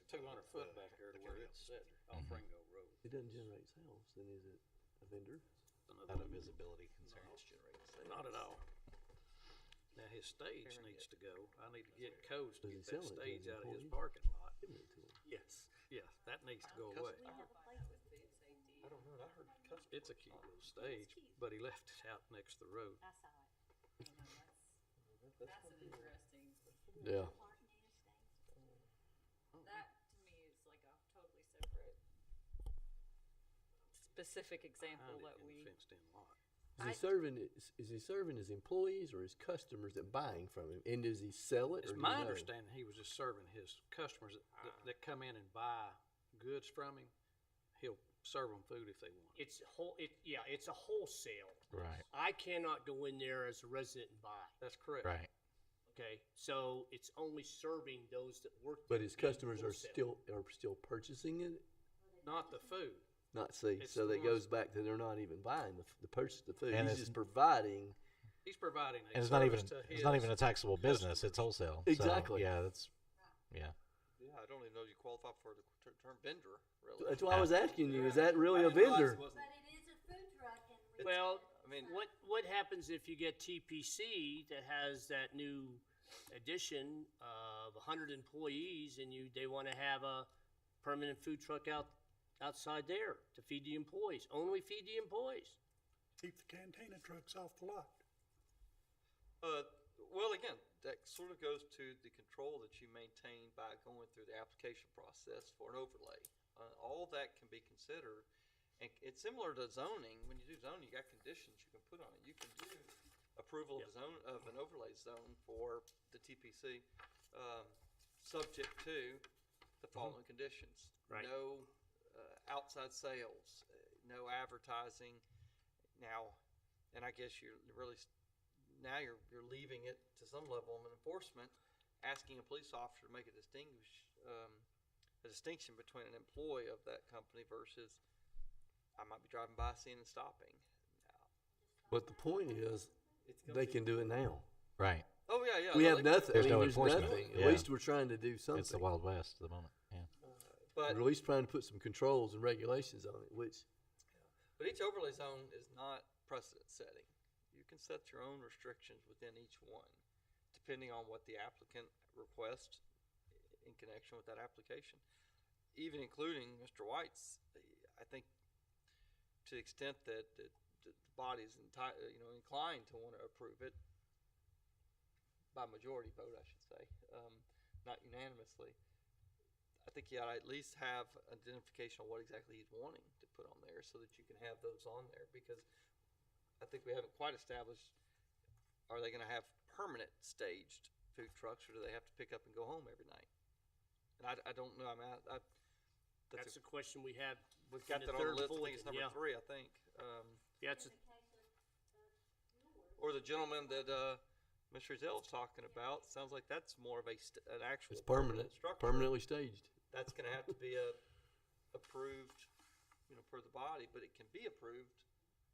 200 foot back there to where it's set off Ringo Road. It doesn't generate sales, then is it a vendor? Out of visibility concerns. Not at all. Now, his stage needs to go. I need to get Coast to Does he get sell that it to stage his out of his employees? parking lot. Give it to them. Yes. Yeah, that needs to go away. We have a place with food safety. I don't know. I heard customers. It's a cute little stage, but he left it out next to the road. I saw it. That's an interesting, Yeah. Parking in his state. that to me is like a totally separate, specific example Behind that it in the we, fenced-in lot. Is he serving his employees or his customers that buying from him? And does he sell it? It's or do my you know? understanding he was just serving his customers that come in and buy goods from him. He'll serve them food if they want. It's it's a wholesale. Right. I cannot go in there as a resident and buy. That's correct. Right. Okay, so it's only serving those that work. But there his being customers wholesale. are still purchasing it. Not the food. Not see, It's so the that ones- goes back to they're not even buying the purchase of the food. And He's it's- just providing. He's providing a And it's not even service to it's not even a his taxable business. It's wholesale. So, Exactly. yeah, that's yeah. Yeah, I don't even know if you qualify for the term vendor, really. That's why I was asking you. Is that really a I didn't realize vendor? it wasn't- But it is a food truck and we. Well, I mean, what happens if you get TPC that has that new addition of 100 employees and they want to have a permanent food truck outside there to feed the employees? Only feed the employees. Keep the cantina trucks off the lot. Well, again, that sort of goes to the control that you maintain by going through the application process for an overlay. All that can be considered, and it's similar to zoning. When you do zoning, you got conditions you can put on it. You can do approval of a zone of an overlay zone for the TPC, subject to the following conditions: Right. no outside sales, no advertising. Now, and I guess you're really now you're leaving it to some level of enforcement, asking a police officer to make a distinction between an employee of that company versus I might be driving by, seeing and stopping. But the point is, they can do it now. Right. Oh yeah. We no, have they- nothing. There's I mean, no there's enforcement. nothing. Yeah. At least we're trying to do something. It's the Wild West at the moment. Yeah. But We're at least trying to put some controls and regulations on it, which each overlay zone is not precedent setting. You can set your own restrictions within each one, depending on what the applicant requests in connection with that application. Even including Mr. White's, I think to the extent that the body is inclined to want to approve it by majority vote, I should say, not unanimously. I think you ought to at least have identification of what exactly he's wanting to put on there so that you can have those on there, because I think we haven't quite established, are they going to have permanent staged food trucks, or do they have to pick up and go home every night? And I don't know. I mean, That's a question we have we've within got the that on third the list. I bullet. think it's number Yeah. 3, I think. Yeah, it's In the case of, Or the gentleman that Mr. Rizal was talking about, sounds like that's more of an actual it's permanent, structure. permanently staged. That's going to have to be approved, per the body, but it can be approved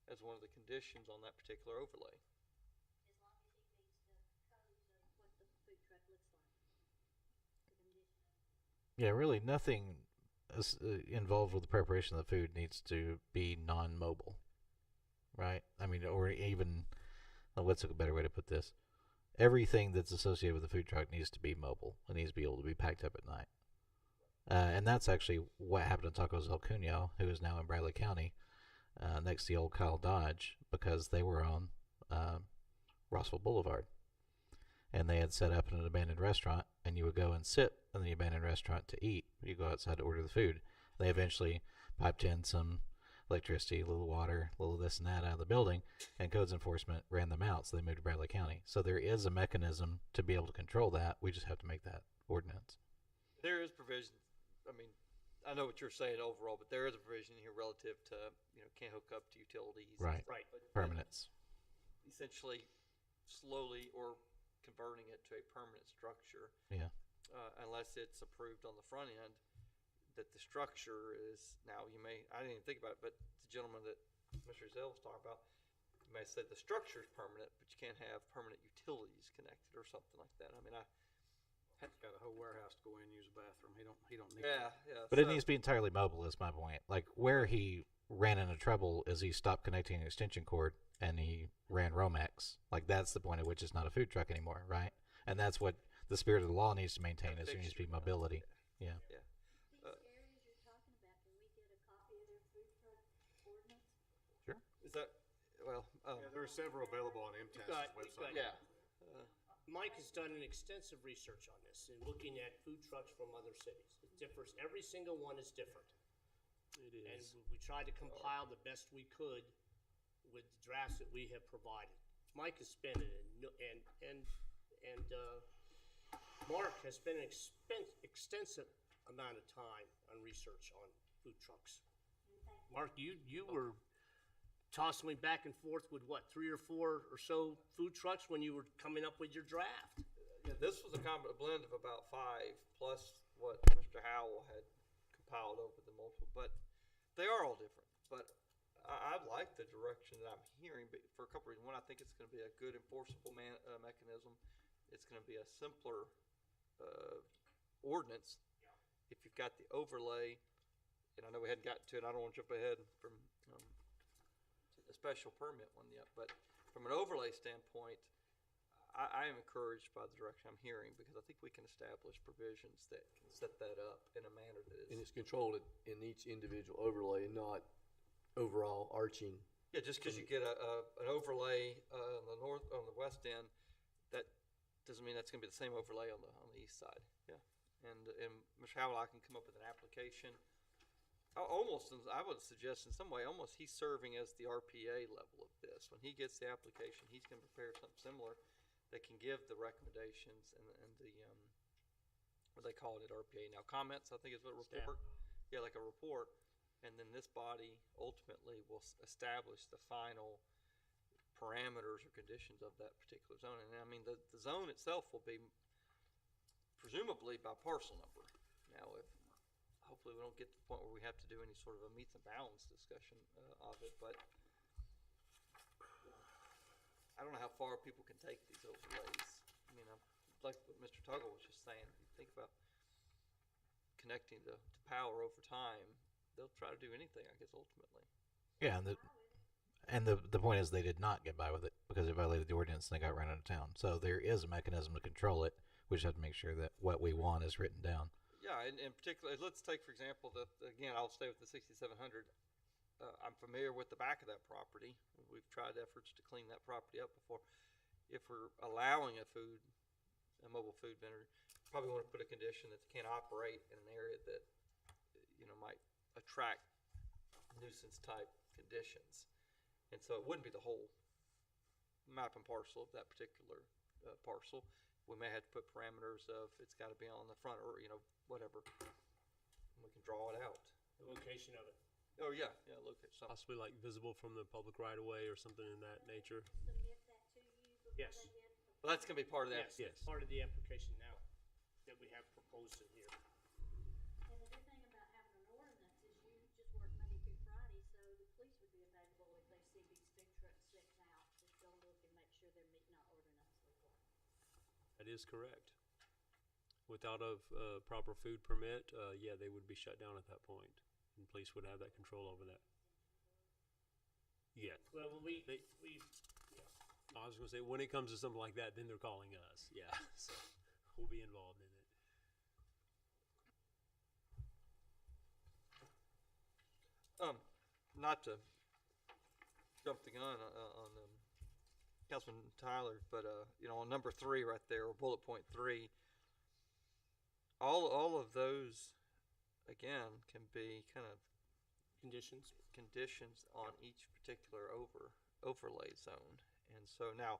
as one of the conditions on that particular overlay. as long as he meets the codes of what the food truck looks like. The condition. Yeah, really nothing involved with the preparation of the food needs to be non-mobile, right? I mean, or even, what's a better way to put this? Everything that's associated with the food truck needs to be mobile. It needs to be able to be packed up at night. And that's actually what happened to Tacos El Cunyo, who is now in Bradley County, next to the old Kyle Dodge, because they were on Rossville Boulevard, and they had set up in an abandoned restaurant, and you would go and sit in the abandoned restaurant to eat. You go outside to order the food. They eventually piped in some electricity, a little water, a little this and that out of the building, and codes enforcement ran them out, so they moved to Bradley County. So there is a mechanism to be able to control that. We just have to make that ordinance. There is provision, I mean, I know what you're saying overall, but there is a provision here relative to, can't hook up to utilities. Right. Right. But Permanence. essentially slowly or converting it to a permanent structure. Yeah. Unless it's approved on the front end, that the structure is, now I didn't even think about it, but the gentleman that Mr. Zell was talking about, you may say the structure is permanent, but you can't have permanent utilities connected or something like that. I mean, He's got a whole warehouse to go in and use a bathroom. He don't need yeah. But it needs to be entirely mobile, is my point. Like, where he ran into trouble is he stopped connecting an extension cord and he ran Romex. Like, that's the point at which it's not a food truck anymore, right? And that's what the spirit of the law needs to maintain, is there needs to be mobility. Yeah. Yeah. These areas you're talking about, can we get a copy of their food truck ordinance? Sure. Is that, well, Yeah, there are several available on You've MTS's got- website. yeah. Mike has done an extensive research on this and looking at food trucks from other cities. It differs, every single one is different. It And is. we tried to compile the best we could with the drafts that we have provided. Mike has spent it, and Mark has spent an extensive amount of time on research on food trucks. Mark, you were tossing me back and forth with what, 3 or 4 or so food trucks when you were coming up with your draft? Yeah, this was a blend of about 5 plus what Mr. Howell had compiled over the multiple, but they are all different. But I like the direction that I'm hearing, but for a couple reasons. One, I think it's going to be a good enforceable mechanism. It's going to be a simpler ordinance. If you've got the overlay, and I know we hadn't gotten to it, I don't want to jump ahead from the special permit one yet, but from an overlay standpoint, I am encouraged by the direction I'm hearing, because I think we can establish provisions that can set that up in a manner that And is. it's controlled in each individual overlay, not overall arching. Yeah, just because you get an overlay on the west end, that doesn't mean that's going to be the same overlay on the east side. Yeah, and Mr. Howell, I can come up with an application. Almost, I would suggest in some way, almost he's serving as the RPA level of this. When he gets the application, he's going to prepare something similar that can give the recommendations and the what they call it at RPA now, comments, I think is what a report. Yeah, like a report. And then this body ultimately will establish the final parameters or conditions of that particular zone. And I mean, the zone itself will be presumably by parcel number. Now, hopefully we don't get to the point where we have to do any sort of a meets and bounds discussion of it, but I don't know how far people can take these overlays. I mean, like what Mr. Tuggle was just saying, if you think about connecting to power over time, they'll try to do anything, I guess, ultimately. Yeah, and the point is they did not get by with it because they violated the ordinance and they got run out of town. So there is a mechanism to control it. We just have to make sure that what we want is written down. Yeah, and particularly, let's take, for example, again, I'll stay with the 6700. I'm familiar with the back of that property. We've tried efforts to clean that property up before. If we're allowing a mobile food vendor, probably want to put a condition that they can't operate in an area that, might attract nuisance type conditions. And so it wouldn't be the whole map and parcel of that particular parcel. We may have to put parameters of it's got to be on the front or, whatever. And we can draw it out. The location of it. Oh, yeah, look at something. Possibly like visible from the public right of way or something in that nature. Submit that to you before Yes. they get. Well, that's going to be part of that. Yes, it's part of the application now that we have proposed in here. And the good thing about having an ordinance is you just work Monday through Friday, so the police would be available if they see these food trucks sitting out, just go look and make sure they're meeting our ordinance requirements. That is correct. Without a proper food permit, yeah, they would be shut down at that point, and police would have that control over that. Yeah. Well, I was going to say, when it comes to something like that, then they're calling us. Yeah, so we'll be involved in it. Not to jump the gun on Councilman Tyler, but, on number 3 right there, or bullet point 3, all of those, again, can be kind of Conditions. conditions on each particular overlay zone. And so now,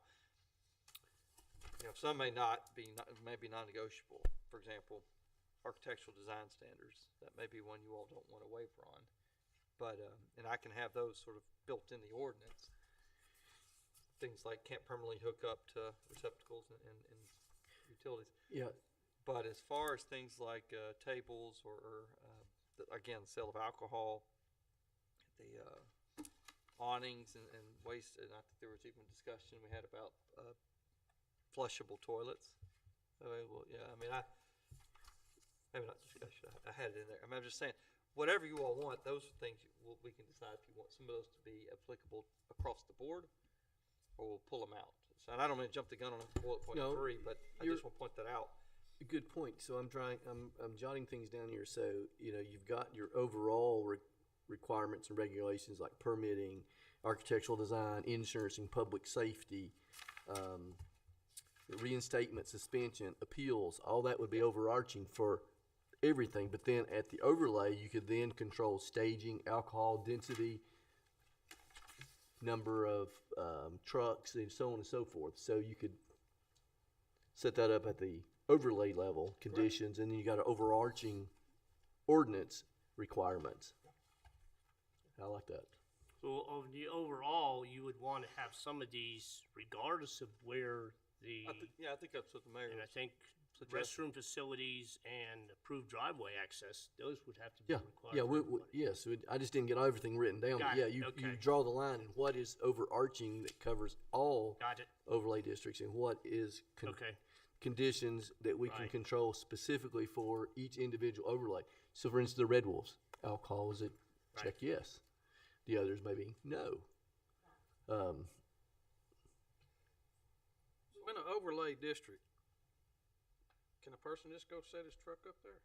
some may be non-negotiable. For example, architectural design standards, that may be one you all don't want to waiver on. But, and I can have those sort of built in the ordinance. Things like can't permanently hook up to receptacles and utilities. Yeah, But as far as things like tables or again, sale of alcohol, the awnings and waste, and I think there was even discussion we had about flushable toilets available. Yeah, I mean, maybe not discussion. I had it in there. I mean, I'm just saying, whatever you all want, those are things we can decide if you want some of those to be applicable across the board, or we'll pull them out. So, and I don't mean to jump the gun on bullet point No, 3, but I just want to point that out. good point. So I'm jotting things down here. So, you've got your overall requirements and regulations like permitting, architectural design, insurance, and public safety, reinstatement, suspension, appeals. All that would be overarching for everything. But then at the overlay, you could then control staging, alcohol density, number of trucks, and so on and so forth. So you could set that up at the overlay level, conditions, and then you got an overarching ordinance requirements. I like that. So of the overall, you would want to have some of these regardless of where the, I think that's what the mayor and I was think suggesting. restroom facilities and approved driveway access, those would have to be Yeah, required. yeah, for everybody. yes. I just didn't get everything written down. Got But yeah, it, you okay. draw the line in what is overarching that covers all Got it, overlay districts, and what is okay. conditions that we can Right. control specifically for each individual overlay. So, for instance, the Red Wolves, alcohol is it? Right. Check yes. The others maybe no. So in an overlay district, can a person just go set his truck up there?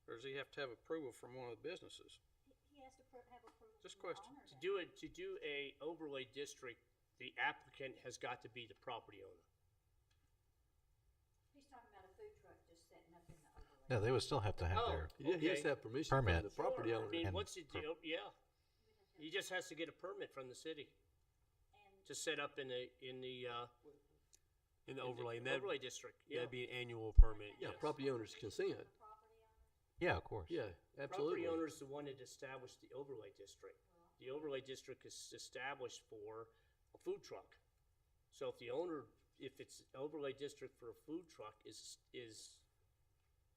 Or does he have to have approval from one of the businesses? He has to have approval Just from the question. owner. To do a overlay district, the applicant has got to be the property owner. He's talking about a food truck just setting up in the overlay. No, they would still have to have Oh. their. Yeah, he has Okay. to have permission Permit. from the property Sure. owner. I mean, And what's the deal? Yeah. He just has to get a permit from the city And to set up in the In the overlay, and overlay district. Yeah. that'd be an annual permit. Yeah, yes. property owner's consent. property owner, Yeah, of course. Yeah, absolutely. Property owner is the one that established the overlay district. The overlay district is established for a food truck. So if the owner, if it's overlay district for a food truck is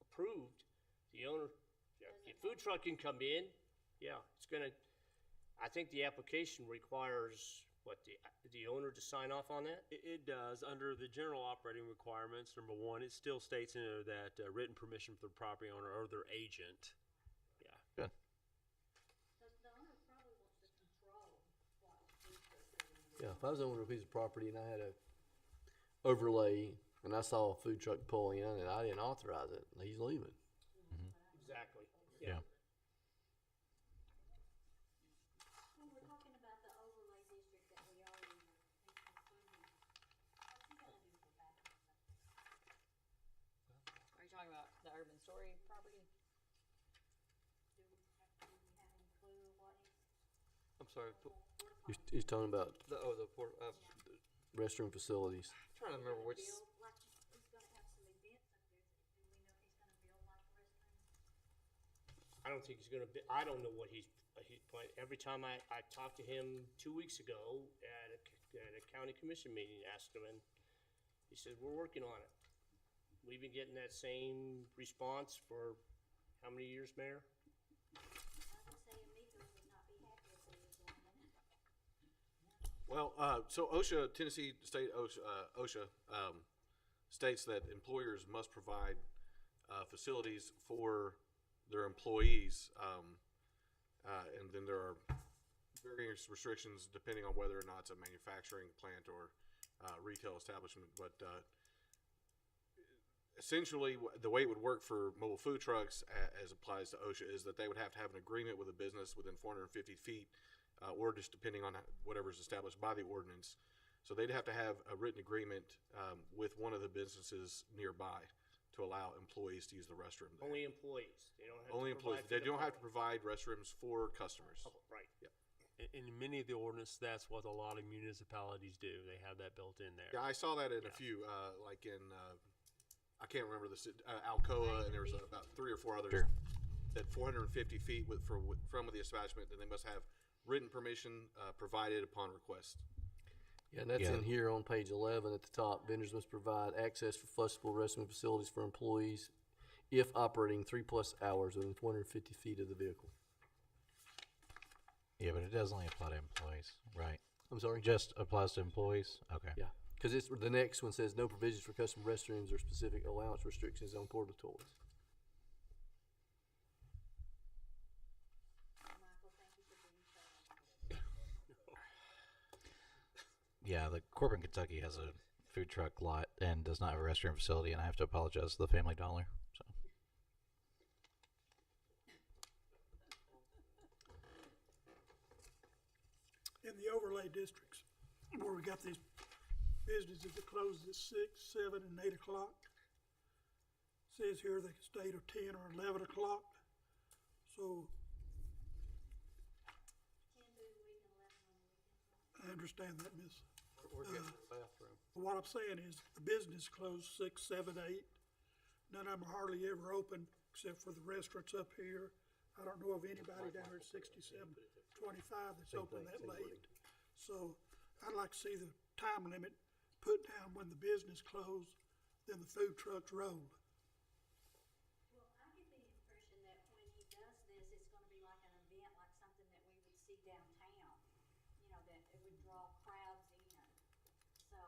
approved, the owner, the food truck can come in. Yeah, it's gonna. I think the application requires the owner to sign off on that. It does. Under the general operating requirements, number 1, it still states in there that written permission for the property owner or their agent. Yeah. Good. the owner probably wants to control what food truck they're gonna do. Yeah, if I was owning a piece of property and I had a overlay and I saw a food truck pull in and I didn't authorize it, he's leaving. Exactly. Yeah. When we're talking about the overlay district that we already were including, what's he gonna do for bathroom? Are you talking about the urban story property? Do we have any clue of what I'm sorry. He's talking about The restroom facilities. I'm trying to remember which. build, like, he's gonna have some events up there, do we know if he's gonna build like a restroom? I don't think he's gonna be, I don't know what he's planning. Every time I talked to him 2 weeks ago at a county commission meeting, asked him, and he said, we're working on it. We've been getting that same response for how many years, Mayor? I would say Amigos would not be happy if he was doing that. Well, so OSHA, Tennessee State OSHA states that employers must provide facilities for their employees, and then there are various restrictions depending on whether or not it's a manufacturing plant or retail establishment. But essentially, the way it would work for mobile food trucks, as applies to OSHA, is that they would have to have an agreement with a business within 450 feet, or just depending on whatever's established by the ordinance, So they'd have to have a written agreement with one of the businesses nearby to allow employees to use the restroom there. Only employees. They don't have Only to provide employees. for They the don't have to public. provide restrooms for customers. Right. In many of the ordinance, that's what a lot of municipalities do. They have that built in there. Yeah, I saw that in a few, like in, I can't remember the Alcoa, and there was about 3 or 4 others. Sure. That 450 feet from the establishment, and they must have written permission provided upon request. Yeah, and that's Yeah. in here on page 11 at the top. Vendors must provide access for flexible restroom facilities for employees if operating 3+ hours within 450 feet of the vehicle. Yeah, but it does only apply to employees, right? I'm sorry? Just applies to employees? Okay. Yeah, because it's the next one says no provisions for custom restrooms or specific allowance restrictions on porta toilets. Michael, thank you for being thorough. Yeah, the Corbin, Kentucky has a food truck lot and does not have a restroom facility, and I have to apologize to the Family Dollar. So In the overlay districts, where we got these businesses that close at 6, 7, and 8 o'clock. Says here they can stay till 10 or 11 o'clock. So 10 during the week and 11 on the weekends. I understand that, miss. We're getting to the bathroom. But what I'm saying is the business closed 6, 7, 8. None of them are hardly ever open except for the restaurants up here. I don't know of anybody down here at 67, 25 that's open that late. So I'd like to see the time limit put down when the business closed, then the food trucks roll. Well, I get the impression that when he does this, it's gonna be like an event, like something that we would see downtown. You know, that it would draw crowds in. So,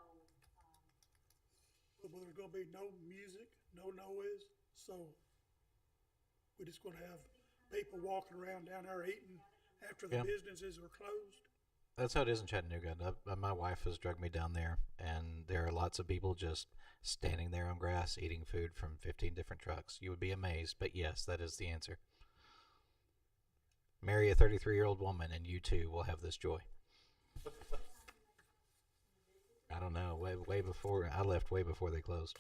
But there's gonna be no music, no noise, so we're just gonna have people walking around down there eating after the Yeah. businesses are closed. that's how it is in Chattanooga. My wife has drugged me down there, and there are lots of people just standing there on grass eating food from 15 different trucks. You would be amazed, but yes, that is the answer. Marry a 33-year-old woman, and you too will have this joy. I don't know. Way before I left, way before they closed,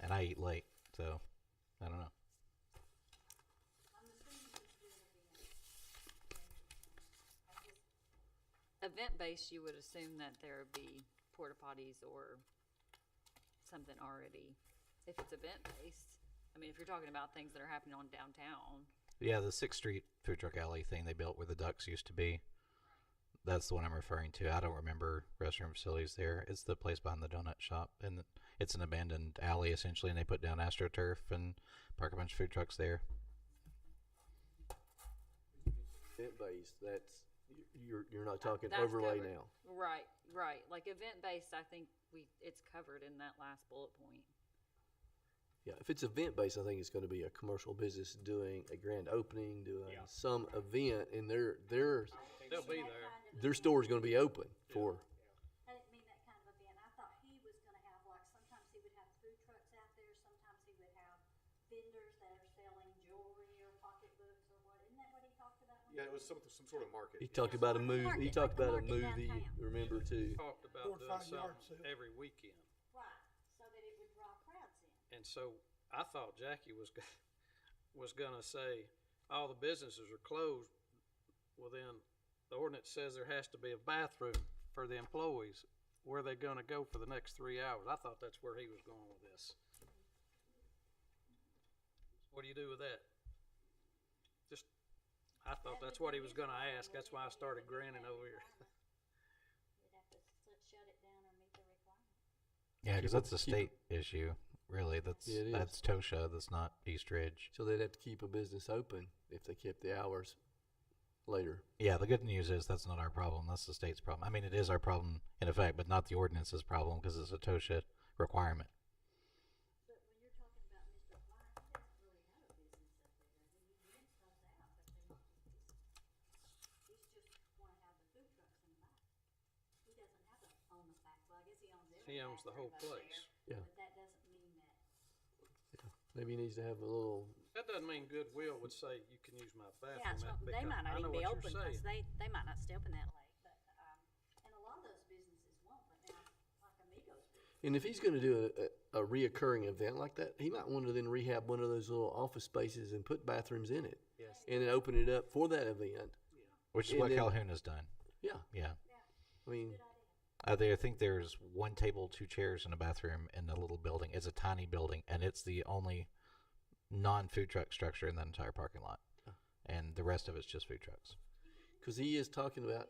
and I eat late, so I don't know. I'm assuming he's doing events. Event-based, you would assume that there would be porta potties or something already. If it's event-based, I mean, if you're talking about things that are happening on downtown, Yeah, the 6th Street food truck alley thing they built where the Ducks used to be. That's the one I'm referring to. I don't remember restroom facilities there. It's the place behind the donut shop, and it's an abandoned alley essentially, and they put down AstroTurf and park a bunch of food trucks there. Event-based, that's, you're not talking that's overlay covered. now. Right. Like event-based, I think it's covered in that last bullet point. Yeah, if it's event-based, I think it's gonna be a commercial business doing a grand opening, doing Yeah. some event, and their They'll be That there. kind of their event. store's gonna be open for. I didn't mean that kind of event. I thought he was gonna have, like, sometimes he would have food trucks out there, sometimes he would have vendors that are selling jewelry or pocketbooks or what. Isn't that what he talked about? when Yeah, he it was some sort of market. He talked about a movie. He Market, talked like the about a market movie. downtown. Remember too. Talked about 4 or doing 5 yard something sale. every weekend. Right, so that it would draw crowds in. And so I thought Jackie was was gonna say, all the businesses are closed. Well, then the ordinance says there has to be a bathroom for the employees. Where are they gonna go for the next 3 hours? I thought that's where he was going with this. What do you do with that? Just, I thought that's what he was gonna ask. That's why I started grinning over here. You'd have to shut it down or meet the requirement. Yeah, because Keep that's a it- state issue. Really, that's Yeah, it is. that's Tosha. That's not East Ridge. So they'd have to keep a business open if they kept the hours later. Yeah, the good news is that's not our problem. That's the state's problem. I mean, it is our problem in effect, but not the ordinance's problem because it's a Tosha requirement. But when you're talking about Mr. White, he doesn't really have a business up there, does he? He rents those out, but he's just wanna have the food trucks in the back. He doesn't have to own the back, well, I guess he owns every He owns back the whole room up place. Yeah. there, But that doesn't mean that. Maybe he needs to have a little. That doesn't mean Goodwill would say you can use my bathroom. Yeah, so That'd they become- might I not know even be what you're open, cause saying. they might not stay open that late, but, and a lot of those And if he's gonna do a reoccurring event like that, he might want to then rehab one of those little office spaces and put bathrooms in it. Yes. And then open it up for that event. Which is And what then- Calhoun has done. Yeah, Yeah. I mean, I think there's one table, 2 chairs, and a bathroom in the little building. It's a tiny building, and it's the only non-food truck structure in that entire parking lot. And the rest of it's just food trucks. because he is talking about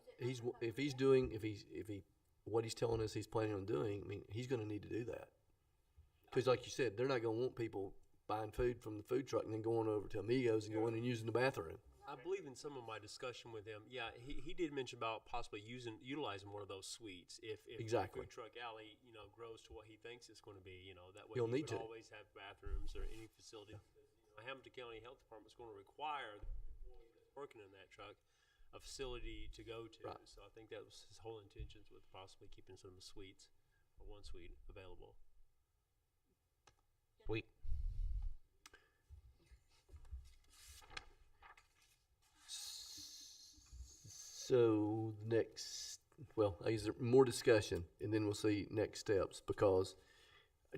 what he's telling us he's planning on doing. I mean, he's going to need to do that. Because, like you said, they're not going to want people buying food from the food truck and then going over to Amigos and going and using the bathroom. I believe in some of my discussion with him. Yeah, he did mention about possibly utilizing one of those suites if Exactly. the food truck alley grows to what he thinks it's going to be. That way He'll he need would to. always have bathrooms or any facility. Hamilton County Health Department is going to require the employee that's working in that truck a facility to go to. Right. So I think that was his whole intentions with possibly keeping some suites or one suite available. Sweet. So next, is there more discussion, and then we'll see next steps. Because,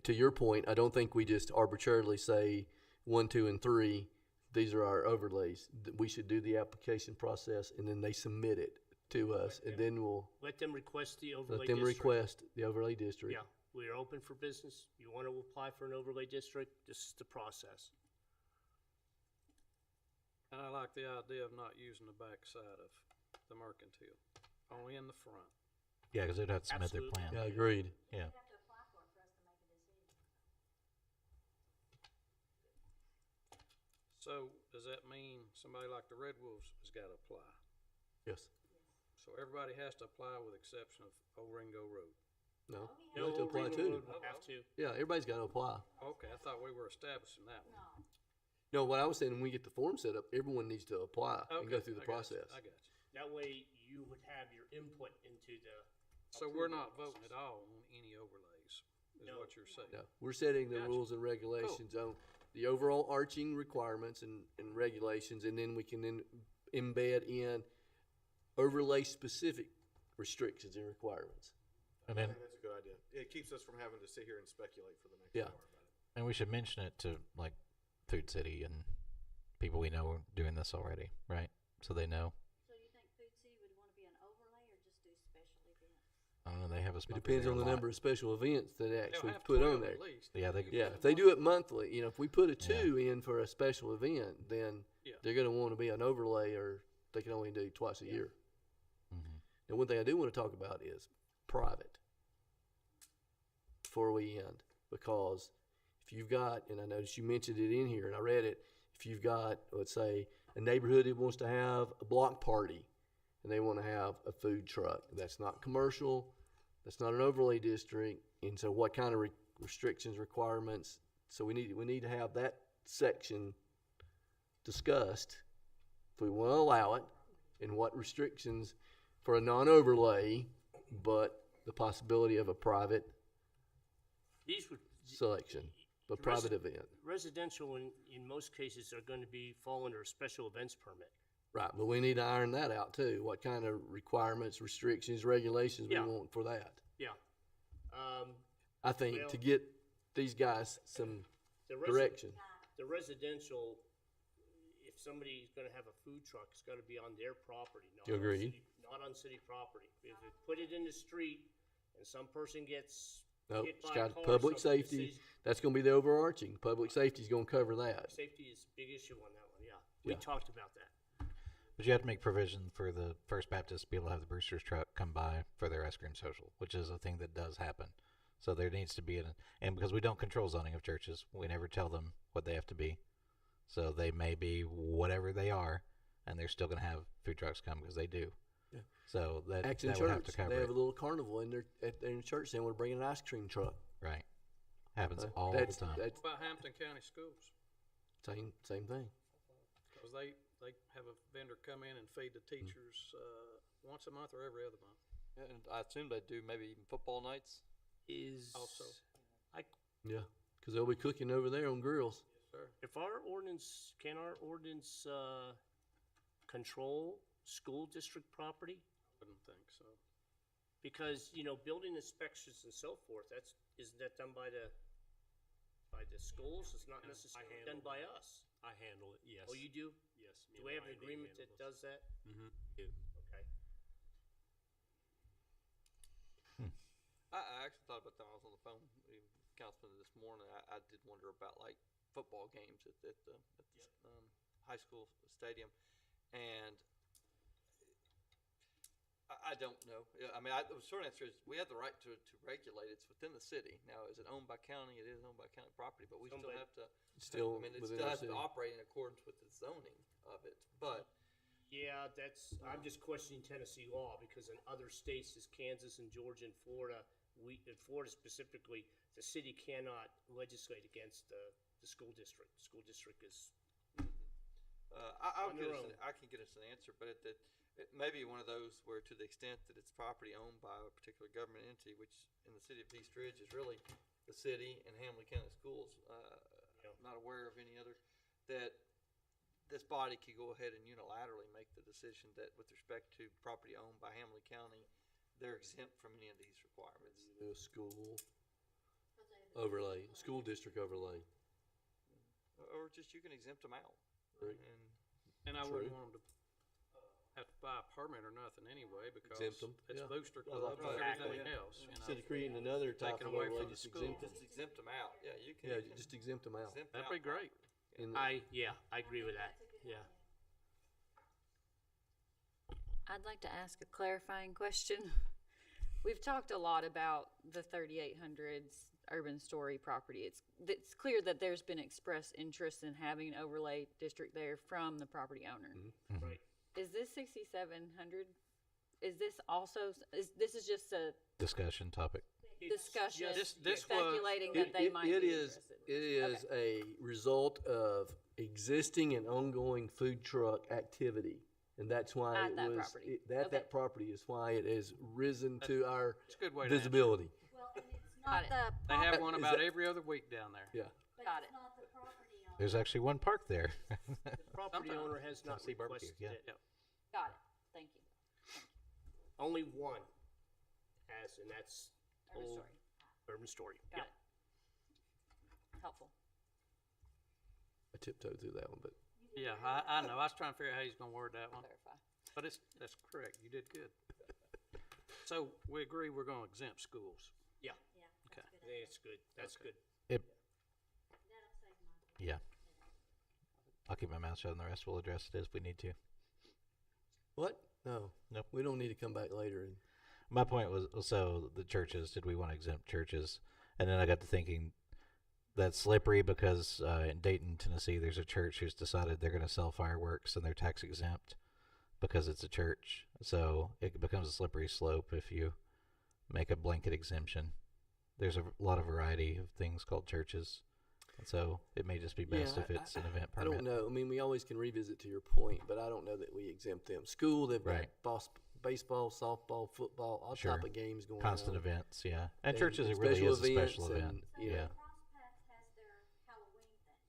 to your point, I don't think we just arbitrarily say 1, 2, and 3. These are our overlays. We should do the application process, and then they submit it to us, and then we'll Let them request the overlay let them district. request the overlay district. Yeah, we are open for business. You want to apply for an overlay district, this is the process. And I like the idea of not using the backside of the mercantile, only in the front. Yeah, because they'd have to submit their Absolutely. plan. Yeah, agreed. Yeah. You'd have to apply for it for us to make a decision. So does that mean somebody like the Red Wolves has got to apply? Yes. So everybody has to apply with exception of Old Ringo Road? No. You No, have to apply Ringo too. Road will have to. Yeah, everybody's got to apply. Okay, I thought we were establishing that one. No, what I was saying, when we get the form set up, everyone needs to apply and go Okay, through the I got you, process. I got you. That way you would have your input into the. So we're approval not voting process. at all on any overlays, is No. what you're saying? No, we're setting the Gotcha. rules and regulations on the overall arching requirements and regulations, and then we can then embed in overlay specific restrictions and requirements. And I then, think that's a good idea. It keeps us from having to sit here and speculate for the next Yeah. hour about it. and we should mention it to like Food City and people we know are doing this already, right? So they know. So do you think Food City would want to be an overlay or just do special events? I don't know. They have a It spot depends there on a the lot. number of special events that they They'll actually have put 12 on there. at least. Yeah, they. Yeah, if they do it monthly, if we put a 2 in for a special event, then Yeah. they're going to want to be an overlay, or they can only do twice a year. Mhm. And one thing I do want to talk about is private before we end, because if you've got, and I noticed you mentioned it in here, and I read it, if you've got, let's say, a neighborhood that wants to have a block party, and they want to have a food truck, that's not commercial, that's not an overlay district, and so what kind of restrictions, requirements? So we need to have that section discussed if we want to allow it, and what restrictions for a non-overlay, but the possibility of a private These would. selection, a private event. Residential in most cases are going to fall under a special events permit. Right, but we need to iron that out too. What kind of requirements, restrictions, regulations Yeah. we want for that. Yeah. I think Well- to get these guys some direction. The residential, if somebody's gonna have a food truck, it's gotta be on their property, not on Agreed. city, not on city property. If you put it in the street and some person gets Nope, hit it's by a got car or public something, the safety. city's- That's gonna be the overarching. Public safety is gonna cover that. Safety is a big issue on that one, yeah. We Yeah. talked about that. But you have to make provision for the First Baptist to be able to have the Brewster's truck come by for their ice cream social, which is a thing that does happen. So there needs to be and because we don't control zoning of churches, we never tell them what they have to be. So they may be whatever they are, and they're still going to have food trucks come because they do. Yeah. So that Action that would have Church, to cover they have it. a little carnival in their church. They want to bring an ice cream truck. Right. Happens all That's the time. What about Hampton County Schools? same thing. Because they have a vendor come in and feed the teachers once a month or every other month. And I assume they do maybe even football nights. Also. Yeah, because they'll be cooking over there on grills. Sir. If our ordinance, can our ordinance, control school district property? Wouldn't think so. Because, you know, building inspections and so forth, isn't that done by the schools? It's not necessarily done by us. I handle it, yes. Oh, you do? Yes. me Do and we have an Randy agreement handle that this. does that? Mhm. Okay. I actually thought about that when I was on the phone with Councilman this morning. I did wonder about like football games at the high school stadium, and I don't know. Yeah, I mean, the short answer is we have the right to regulate. It's within the city. Now, is it owned by county? It is owned by county property, but we still Owned by- have to. Still I mean, it within still our has city. to operate in accordance with the zoning of it. But Yeah, I'm just questioning Tennessee law because in other states, as Kansas and Georgia and Florida, in Florida specifically, the city cannot legislate against the school district. The school district is, I'll On get their us. own. I can get us an answer, but it may be one of those where, to the extent that it's property owned by a particular government entity, which in the city of East Ridge is really the city and Hamilton County Schools. Yeah. I'm not aware of any other that this body could go ahead and unilaterally make the decision that, with respect to property owned by Hamilton County, they're exempt from any of these requirements. Do a school overlay, school district overlay. Or just you can exempt them out. Right. And And I True. wouldn't want them to have to buy a permit or nothing anyway, because Exempt 'em, it's yeah. booster I like clubs and that. everything Yeah. else, you Instead know. of creating another type Taken of away overlay, from the just school. exempt them. Just exempt them out. Yeah, you can. Yeah, you can just exempt them out. exempt That'd out be great. property. And I agree with that. Yeah. I'd like to ask a clarifying question. We've talked a lot about the 3800s urban story property. It's clear that there's been expressed interest in having an overlay district there from the property owner. Right. Is this 6700? Is this also, this is just a Discussion topic. discussion, This was- speculating that they might be it is, interested? it is a result of existing and ongoing food truck activity. And that's why At it that was, property. that Okay. property is why it has risen to our It's a good way to answer it. visibility. Well, and it's Got not it. the They have property, one Is about that- every other week down there. Yeah. but Got it's it. not the property owner. There's actually one park there. Property Sometimes. owner has not Tennessee barbecue, requested yeah. it. Yep. Got it. Thank you. Only one has, and that's Urban Old Story. Urban Story. Got Yep. it. Helpful. I tiptoed through that one, but Yeah, I know. I was trying to figure out how he's gonna word that one. Clarify. But that's correct. You did good. So we agree we're gonna exempt schools. Yeah, Yeah, Okay. that's I good. think it's good. That's Okay. good. That'll save money. Yeah. I'll keep my mouth shut and the rest we'll address it as we need to. what? No. Nope. We don't need to come back later and My point was, so the churches, did we want to exempt churches? And then I got to thinking, that's slippery because in Dayton, Tennessee, there's a church who's decided they're going to sell fireworks and they're tax exempt because it's a church. So it becomes a slippery slope if you make a blanket exemption. There's a lot of variety of things called churches. And so it may just be best Yeah, if it's an event I permit. don't know. I mean, we always can revisit to your point, but I don't know that we exempt them. School, they've got Right. baseball, softball, football, all Sure. type of games going Constant on. events, yeah. And churches, it really special is a special events event. and, you Yeah. know, Cross Paths has their Halloween thing,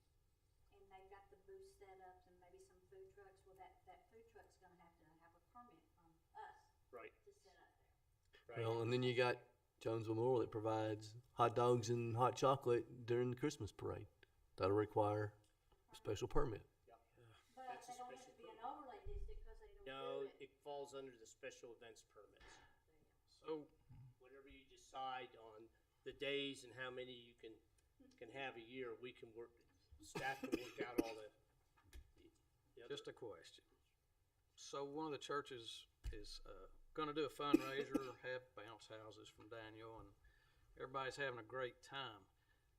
and they've got the booth set up and maybe some food trucks. Well, that food truck's gonna have to have a permit from us Right. to set up there. Right. Well, and then you got Jones Memorial that provides hot dogs and hot chocolate during the Christmas parade. That'll require a special permit. But That's a they don't have special to be an overlay district because they don't No, do it. it falls under the special events permits. So Whatever you decide on the days and how many you can have a year, we can work, staff can work out all the just a question. So one of the churches is gonna do a fundraiser, have bounce houses from Daniel, and everybody's having a great time.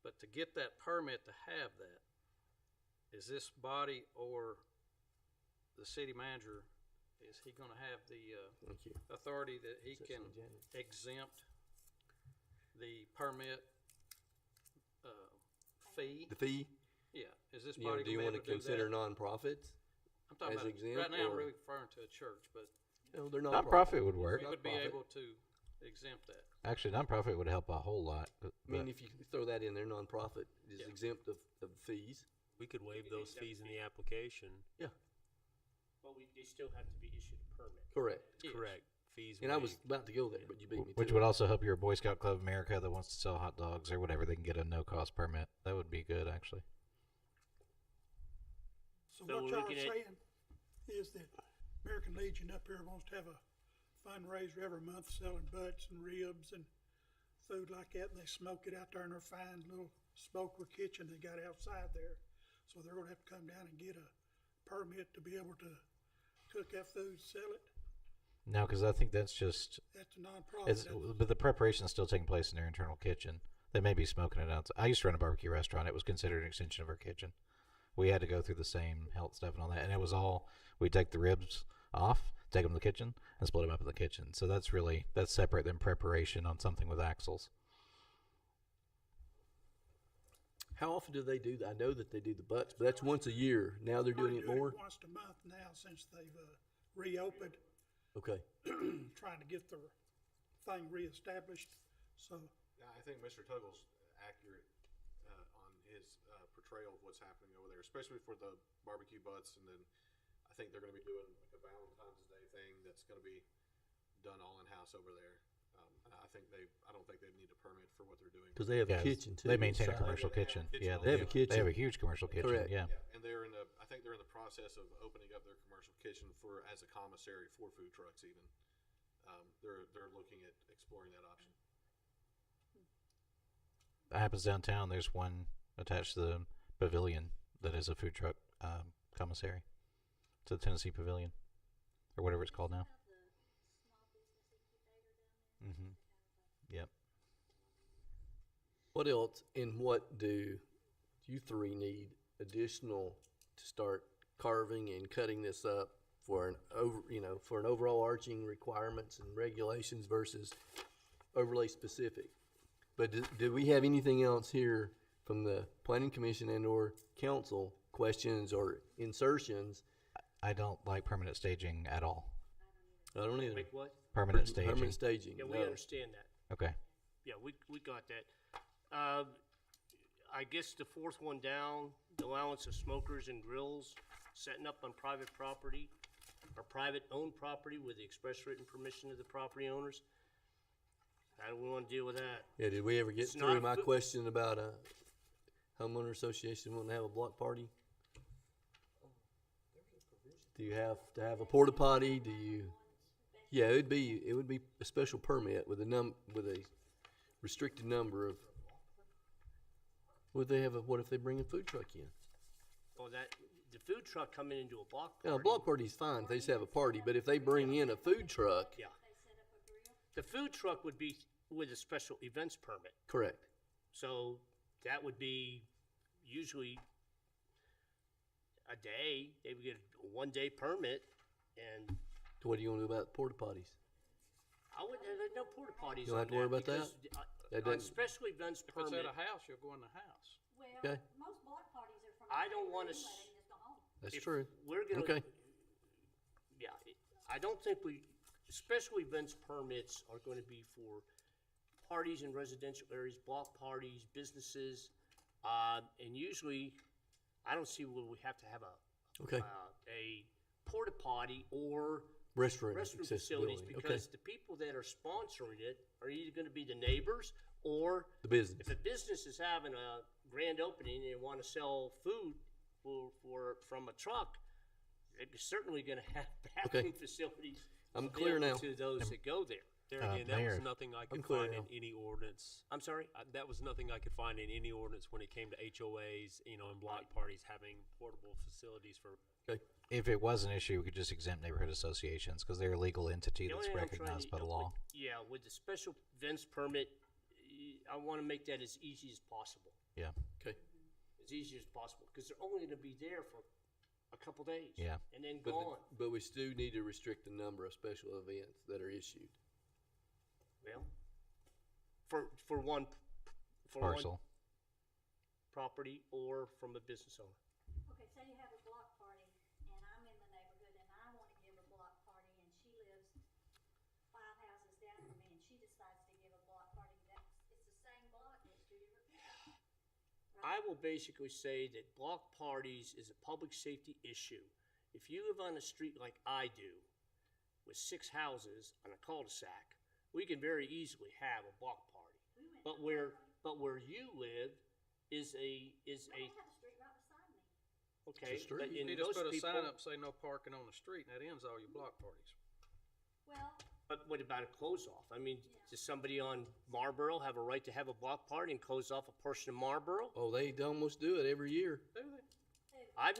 But to get that permit to have that, is this body or the city manager, is he gonna have the Thank you. authority that he Sits can in January. exempt the permit fee? The fee, Yeah, is this you know, body do you gonna want be to able to do consider that? nonprofits? I'm talking as about, exempt, right now I'm or- really referring to a church, but No, they're Nonprofit would work. we would be Nonprofit. able to exempt that. Actually, nonprofit would help a whole lot. I mean, if you throw that in there, nonprofit is Yeah. exempt of fees. We could waive those fees in the application. But they still have to be issued a permit. Correct. Yes. Correct. fees And I was waived. about to go there, but you beat me Which to would it. also help your Boy Scout Club of America that wants to sell hot dogs or whatever. They can get a no-cost permit. That would be good, actually. So So what we're y'all are looking at- saying is that American Legion up here wants to have a fundraiser every month selling butts and ribs and food like that, and they smoke it out there in their fine little smoker kitchen they got outside there. So they're gonna have to come down and get a permit to be able to cook that food, sell it. No, because I think that's just That's a nonprofit. it's. But the preparation is still taking place in their internal kitchen. They may be smoking it outside. I used to run a barbecue restaurant. It was considered an extension of our kitchen. We had to go through the same health stuff and all that, and it was all we take the ribs off, take them to the kitchen, and split them up in the kitchen. So that's separate than preparation on something with axles. How often do they do that? I know that they do the butts, but that's once a year. Now they're doing it more? Once a month now since they've reopened, Okay. trying to get their thing reestablished. So Yeah, I think Mr. Tuggle's accurate on his portrayal of what's happening over there, especially for the barbecue butts. And then I think they're going to be doing like a Valentine's Day thing that's going to be done all in house over there. And I don't think they need a permit for what they're doing. Because they have a Yeah, kitchen too. They maintain a inside. commercial kitchen. Yeah, They have a kitchen. They have a huge commercial kitchen. Correct. Yeah. And I think they're in the process of opening up their commercial kitchen as a commissary for food trucks. Even they're looking at exploring that option. That happens downtown. There's one attached to the pavilion that is a food truck commissary. To the Tennessee Pavilion, or whatever it's called now. Mm-hmm. Yep. What else and what do you three need additional to start carving and cutting this up for an overall arching requirements and regulations versus overly specific? But do we have anything else here from the planning commission and or council, questions or insertions? I don't like permanent staging at all. I don't either. Make what? Permanent staging. Permanent staging. Yeah, we no. understand that. Okay. Yeah, we got that. I guess the fourth one down, the allowance of smokers and grills setting up on private property or private owned property with the express written permission of the property owners. How do we want to deal with that? Yeah, did we ever get It's through not a my food- question about a homeowner association wanting to have a block party? Do you have to have a porta potty? Do you? Yeah, it would be a special permit with a restricted number of. What if they bring a food truck in? Well, the food truck coming into a block Now, a party. block party's fine if they just have a party, but if they bring in a food truck, Yeah. The food truck would be with a special events permit. correct. So that would be usually a day. They would get a 1-day permit, and What do you want to do about porta potties? I would. There's no porta potties. You don't on have to worry about that? because, That on doesn't- special events If it's permit, at a house, you'll go in the house. Well, Okay. most block parties are from. I don't wanna They s- just go home. That's if true. We're gonna. Okay. Yeah, I don't think special events permits are going to be for parties in residential areas, block parties, businesses, and usually, I don't see where we have to have Okay. a porta potty or Restroom restroom facilities accessibility. Okay. because the people that are sponsoring it are either going to be the neighbors or The business. if a business is having a grand opening and they want to sell food from a truck, they're certainly going to have bathroom facilities. I'm clear now. To those that go there. There again, that Mayor. was nothing I could clear find in now. any ordinance. I'm sorry. That was nothing I could find in any ordinance when it came to HOAs, and block parties having portable facilities for. Okay. If it was an issue, we could just exempt neighborhood associations because they're a legal entity The that's only thing I'm trying recognized by the law. with the special events permit, I want to make that as easy as possible. Yeah. Okay. As easy as possible because they're only going to be there for a couple days. Yeah. And then But, gone. but we still need to restrict the number of special events that are issued. Well, for one Parcel. property or from a business owner. Okay, say you have a block party, and I'm in the neighborhood, and I wanna give a block party, and she lives 5 houses down from me, and she decides to give a block party, it's the same block, it's 2 different people. I will basically say that block parties is a public safety issue. If you live on a street like I do, with 6 houses on a cul-de-sac, we can very easily have a block party. But where you live is a, I have a street right beside me. okay, It's a but street. in You just those put a people, sign up, say no parking on the street, and that ends all your block parties. Well, but what about a close-off? I mean, does somebody on Marlboro have a right to have a block party and close off a portion of Marlboro? Oh, they almost do it every year. Do they? I've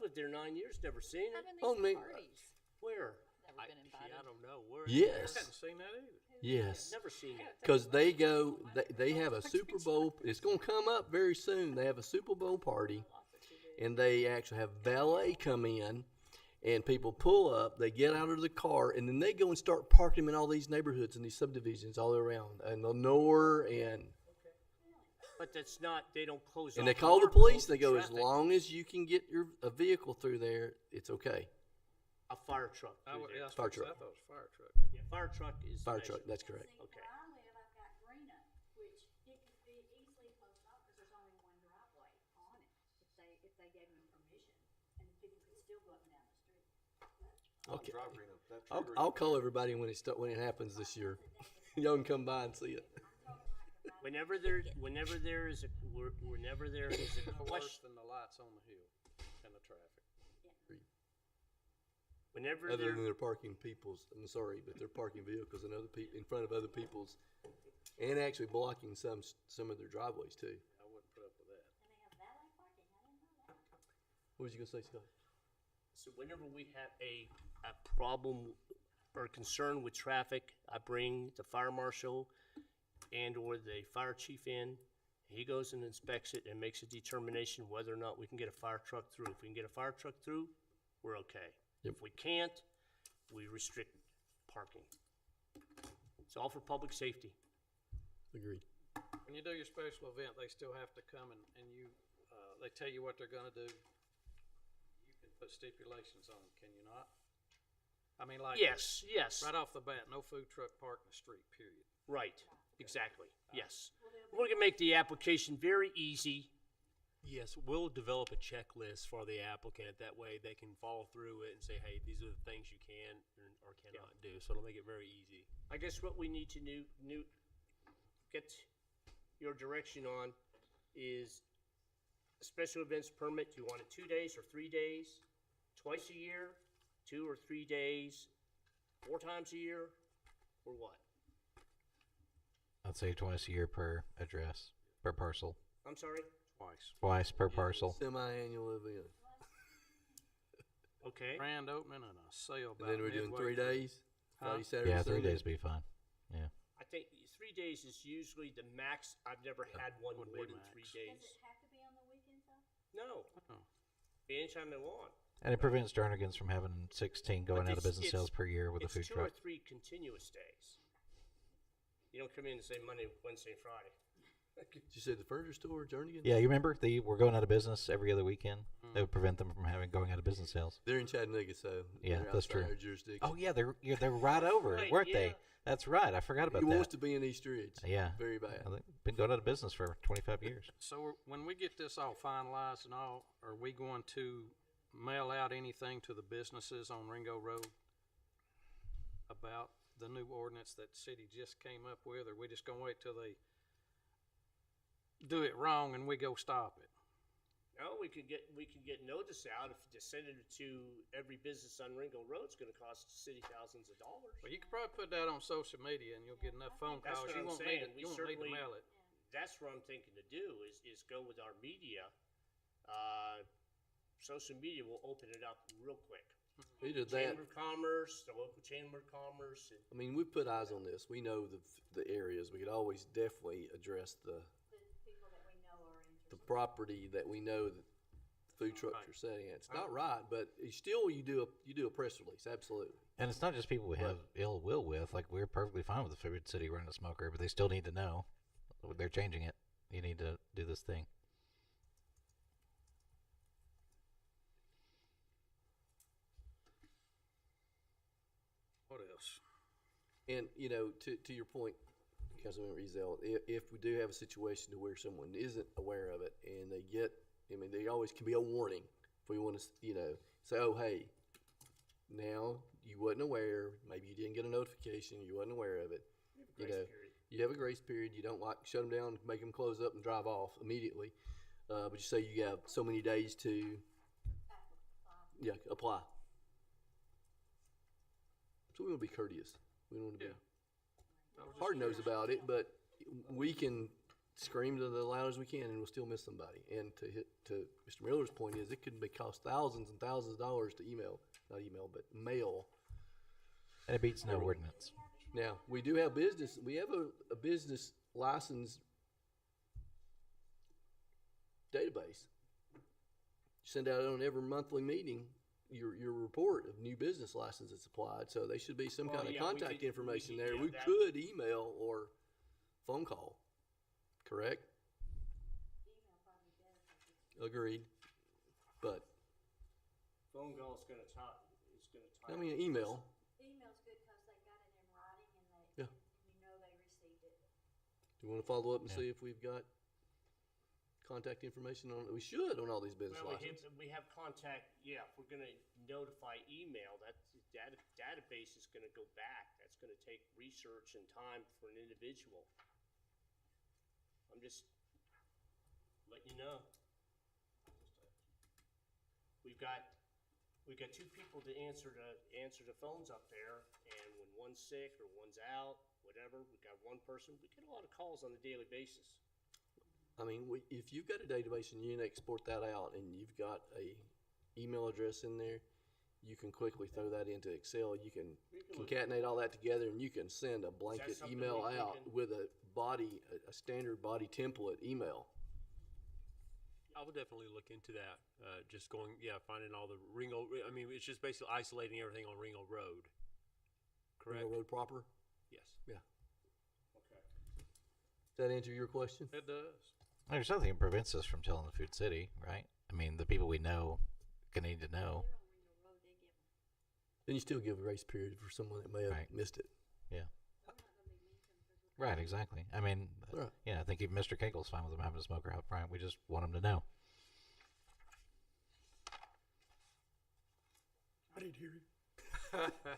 lived there 9 years, never seen it. Having Oh, these man. parties. Where? Never been invited. I don't know. Where? I Yes, hadn't seen that either. yes. Never seen it. Because they have a Super Bowl. It's going to come up very soon. They have a Super Bowl party, and they actually have valet come in, and people pull up. They get out of the car, and then they go and start parking them in all these neighborhoods and these subdivisions all around, and Lenore, and But that's not, they don't close off. they call the Marlboro police. for They go, as traffic. long as you can get a vehicle through there, it's okay. A fire truck. I through would, there. yeah, Fire I truck. thought it was a fire truck. Yeah, fire truck is. Fire truck. measured. That's correct. see, Okay. where I live, I've got Greenock, which it could be easily closed off because there's only one driveway on it if they gave them permission, and people could still go up and down the street. Okay. Drive Reno. That I'll, trigger- I'll call everybody when it happens this year. Y'all can come by and see it. Whenever there is a No worse question, than the lights on the hill and the traffic. whenever Other there, than they're parking people's, I'm sorry, but they're parking vehicles in in front of other people's, and actually blocking some of their driveways too. I wouldn't put up with that. And they have valet parking, I didn't know that. What was you gonna say, Scott? so whenever we have a problem or concern with traffic, I bring the fire marshal and or the fire chief in. He goes and inspects it and makes a determination whether or not we can get a fire truck through. If we can get a fire truck through, we're okay. Yep. If we can't, we restrict parking. It's all for public safety. Agreed. When you do your special event, they still have to come and you, they tell you what they're gonna do. You can put stipulations on them, can you not? I mean, like. Yes, Right off the bat, no food truck parked in the street, period. right, exactly, yes. We're gonna make the application very easy. Yes, we'll develop a checklist for the applicant. That way they can follow through it and say, hey, these are the things you can or cannot do. So it'll make it very easy. I guess what we need to get your direction on is a special events permit. Do you want it 2 days or 3 days, twice a year, 2 or 3 days, 4 times a year, or what? I'd say twice a year per address, per parcel. I'm sorry? Twice per parcel. Semi-annual event. Okay. Grand opening and a sale. And then we're doing midway 3 through. days? Friday, Saturday, Yeah, 3 Sunday? days would be fine. Yeah. I think 3 days is usually the max. I've never had one Would be more than max. 3 Does days. it have to be on the weekends though? No, Oh. be anytime they want. And it prevents Jernigan's from having 16 going But out of it's- business sales per year with a It's food 2 truck. or 3 continuous days. You don't come in and say Monday, Wednesday, and Friday. Did you say the furniture store, Jernigan? Yeah, you remember we're going out of business every other weekend. That would prevent them from going out of business sales. They're in Chattanooga, so Yeah, they're that's outside true. our jurisdiction. Oh yeah, they're right over, Right, weren't yeah. they? That's right. I forgot about He that. wants to be in East Ridge. Yeah. Very bad. They've been going out of business for 25 years. So when we get this all finalized and all, are we going to mail out anything to the businesses on Ringo Road about the new ordinance that city just came up with, or we just gonna wait till they do it wrong and we go stop it? No, we can get notice out. If you send it to every business on Ringo Road, it's going to cost the city thousands of dollars. Well, you could probably put that on social media and you'll get enough phone That's calls. what You I'm won't saying. need it. We You won't need to certainly- mail it. That's what I'm thinking to do is go with our media. Social media will open it up real quick. Either that, Chamber of Commerce, the local Chamber of Commerce. I mean, we put eyes on this. We know the areas. We could always definitely address the People that we know are interested. property that we know that food trucks are setting at. It's not right, but you do a press release, absolutely. And it's not just people we have ill will with. Like, we're perfectly fine with the Food City running a smoker, but they still need to know they're changing it. You need to do this thing. What else? And to your point, Councilmember Ezell, if we do have a situation to where someone isn't aware of it and they always can be a warning if we want to, say, oh, hey, now you wasn't aware, maybe you didn't get a notification, you wasn't aware of it. You know, you have a grace period. You don't like shut them down, make them close up and drive off immediately. But you say you have so many days to, yeah, apply. So we want to be courteous. We don't want to be. Hard knows about it, but we can scream to the loud as we can, and we'll still miss somebody. And to Mr. Miller's point is, it could cost thousands and thousands of dollars to mail. And it beats no ordinance. Now, we do have business. We have a business license database. Send out on every monthly meeting your report of new business licenses applied. So there should be some kind of contact information there. We could email or phone call. Correct? Agreed. But Phone call is gonna tie. I mean, email. Email's good because they got it in writing and Yeah. and you know they received it. Do you want to follow up and see if we've got contact information on it? We should on all these business Well, licenses. we have contact, yeah, if we're gonna notify email, that database is gonna go back. That's gonna take research and time for an individual. I'm just letting you know. We've got two people to answer the phones up there, and when one's sick or one's out, whatever, we've got one person. We get a lot of calls on a daily basis. I mean, if you've got a database and you can export that out and you've got a email address in there, you can quickly throw that into Excel. You can concatenate all that together and you can send a blanket something email we out can- with a standard body template email. I would definitely look into that. Just going, finding all the Ringo. I mean, it's just basically isolating everything on Ringo Road. Correct. Ringo Road proper. Yes. Yeah. Okay. Does that answer your question? It does. There's nothing that prevents us from telling the Food City, right? I mean, the people we know can need to know. Then you still give a grace period for someone that may have Right. missed it. Yeah. Right, exactly. I mean, Right. yeah, I think even Mr. Cakel's fine with them having a smoker out front. We just want them to know. I didn't hear you.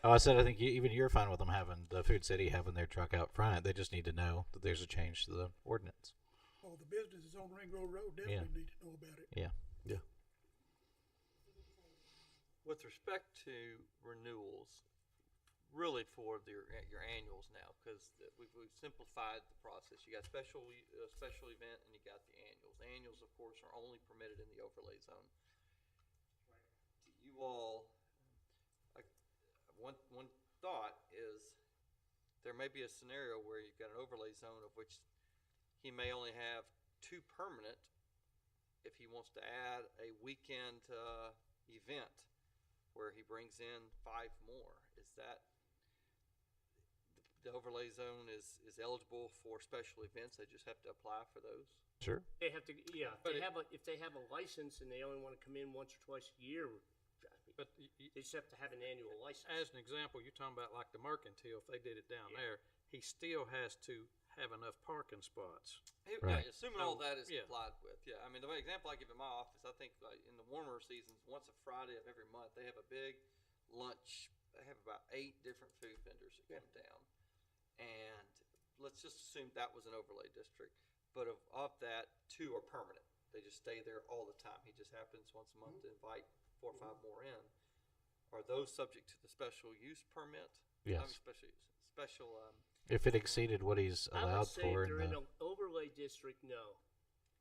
Oh, I said I think even you're fine with them having the Food City having their truck out front. They just need to know that there's a change to the ordinance. Oh, the businesses on Ringo Road definitely need to know about it. Yeah. Yeah. With respect to renewals, really for your annuals now, because we've simplified the process. You got special event and you got the annuals. Annuals, of course, are only permitted in the overlay zone. You all, one thought is there may be a scenario where you've got an overlay zone of which he may only have 2 permanent if he wants to add a weekend event where he brings in 5 more. Is that the overlay zone is eligible for special events? They just have to apply for those. Sure. They have to, yeah. If they have a license and they only want to come in once or twice a year, But they just have to have an annual license. as an example, you're talking about like the Mercantile, if they did it down there, he still has to have enough parking spots. Right. Assuming all So, that is yeah. complied with. Yeah, I mean, the example I give in my office, I think in the warmer seasons, once a Friday of every month, they have a big lunch. They have about 8 different food vendors that come down. And let's just assume that was an overlay district. But of that, 2 are permanent. They just stay there all the time. He just happens once a month to invite 4 or 5 more in. Are those subject to the special use permit? I mean, Yes. special. If it exceeded what he's I would allowed say for if in they're in the an overlay district, no.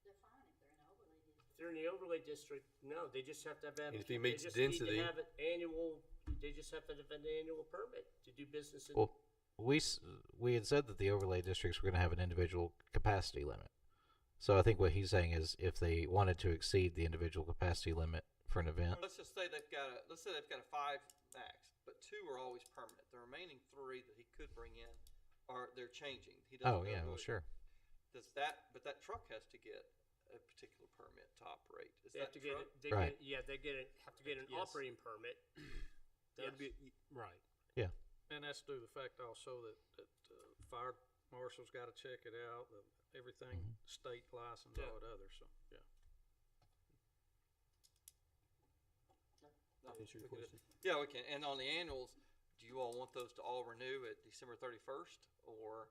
They're fine if they're in overlay district. If they're in the overlay district, no. They just have to have. And if he they meets just density- Need to have an annual. They just have to have an annual permit to do business in. well, we had said that the overlay districts were going to have an individual capacity limit. So I think what he's saying is if they wanted to exceed the individual capacity limit for an event, Let's just say they've got a 5 max, but 2 are always permanent. The remaining 3 that he could bring in they're changing. He doesn't. oh know yeah, who well it- sure. But that truck has to get a particular permit to operate. Is They that have to get truck? it. They Right. have to get an Yes. operating permit. That'd be right. And that's due to the fact also that fire marshal's got to check it out, everything, state license, all that other, so, yeah. No, Answer your we could- question. Yeah, we can. And on the annuals, do you all want those to all renew at December 31st? Or,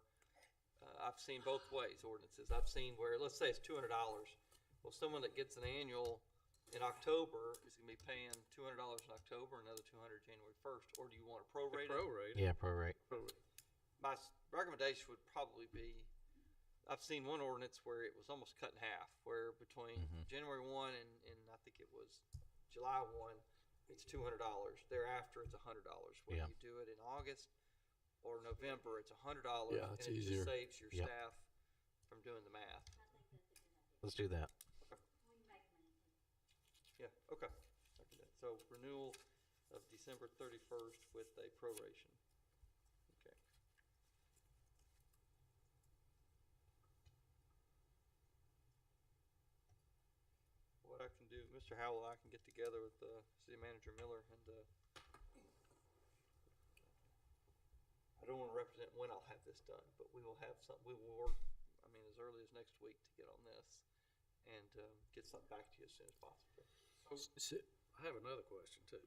I've seen both ways ordinances. I've seen where, let's say it's $200. Well, someone that gets an annual in October is gonna be paying $200 in October, another $200 January 1st, or do you want to prorate it? Prorate. Yeah, prorate. My recommendation would probably be, I've seen one ordinance where it was almost cut in half, where between January 1 and I think it was July 1, it's $200. Thereafter, it's $100. Whether Yeah. you do it in August or November, it's $100. Yeah, and it's it easier. just saves your Yep. staff from doing the math. Let's do that. Yeah, okay. I can do that. So renewal of December 31st with a proration. Okay. What I can do, Mr. Howell, I can get together with City Manager Miller and I don't want to represent when I'll have this done, but we will have some, we will work, I mean, as early as next week to get on this and get something back to you as soon as possible. I have another question too.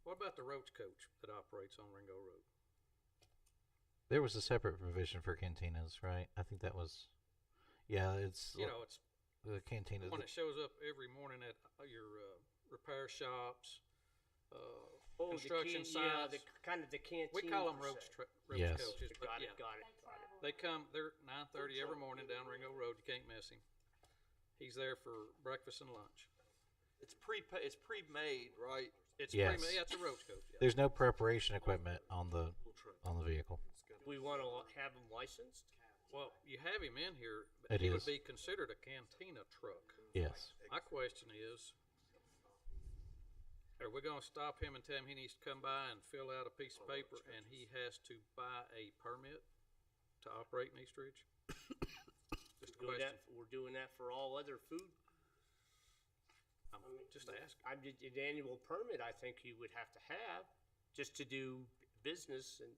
What about the roach coach that operates on Ringo Road? There was a separate provision for cantinas, right? I think that was, yeah, it's You know, it's the cantina. the one that shows up every morning at your repair shops, construction Yeah, sites. kind of the canteen. We call them per roach, se. roach Yes. coaches, but Got yeah, it, got it, got it. they come. They're 9:30 every morning down Ringo Road. You can't miss him. He's there for breakfast and lunch. It's pre-made, right? It's Yes. yeah, it's a roach coach. Yeah. There's no preparation equipment on the vehicle. We want to have them licensed? Well, you have him in here, but It he is. would be considered a cantina truck. Yes. My question is, are we gonna stop him and tell him he needs to come by and fill out a piece of paper and he has to buy a permit to operate in East Ridge? Just a Doing question. that, we're doing that for all other food. I'm just asking. I did an annual permit, I think you would have to have, just to do business and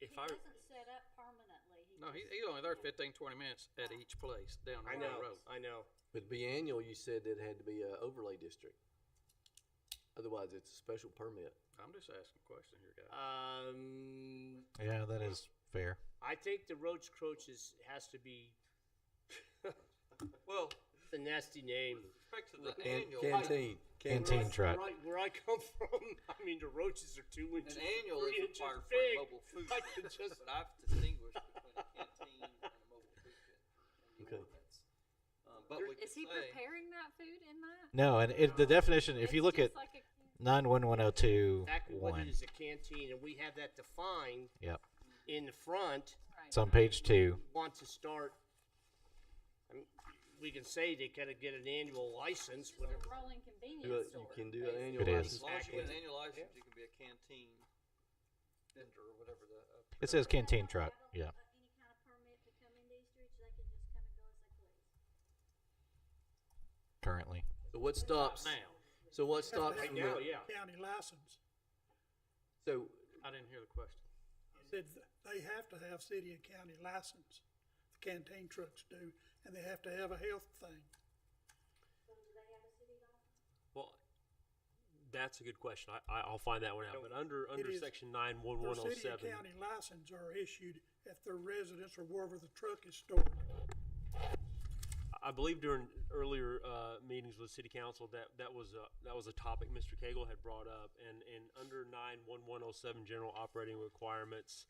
if He I, doesn't set up permanently. No, he's only there 15, 20 minutes at each place down I Ringo know, Road. I know. But to be annual, you said that it had to be a overlay district. Otherwise, it's a special permit. I'm just asking a question here, guys. Yeah, that is fair. I think the roach coaches has to be Well, the nasty name. with respect to the And annual. Canteen truck. Where I come from, I mean, the roaches are 2 inches, An annual 3 is inches required for a big. mobile food. I could just, But I've distinguished between a canteen and a mobile food pit in the Okay. ordinance. But we Is he could say, preparing that food in that? No, and the definition, if It's you look at just like a- 91102 exactly what 1, it is, a canteen, and we have that defined yep, in the front. Right. it's on page 2. Want to start, I mean, we can say they gotta get an annual license, Just a whatever. rolling convenience You store. can do an annual It is. license. as long as you get an Exactly. annual license, you can be a canteen vendor or whatever the. It says canteen truck. Yeah. Any kind of permit to come into East Ridge, they can just come and go as they please. Currently. So what stops? Now, So what stops Right from now, the, yeah. County license. so I didn't hear the question. Said they have to have city and county license. The canteen trucks do, and they have to have a health thing. So do they have a city license? Well, that's a good question. I'll find that one out. But under is- section Their city and 91107, county license are issued at their residence or wherever the truck is stored. I believe during earlier meetings with city council that was a topic Mr. Cagle had brought up, and under 91107 general operating requirements,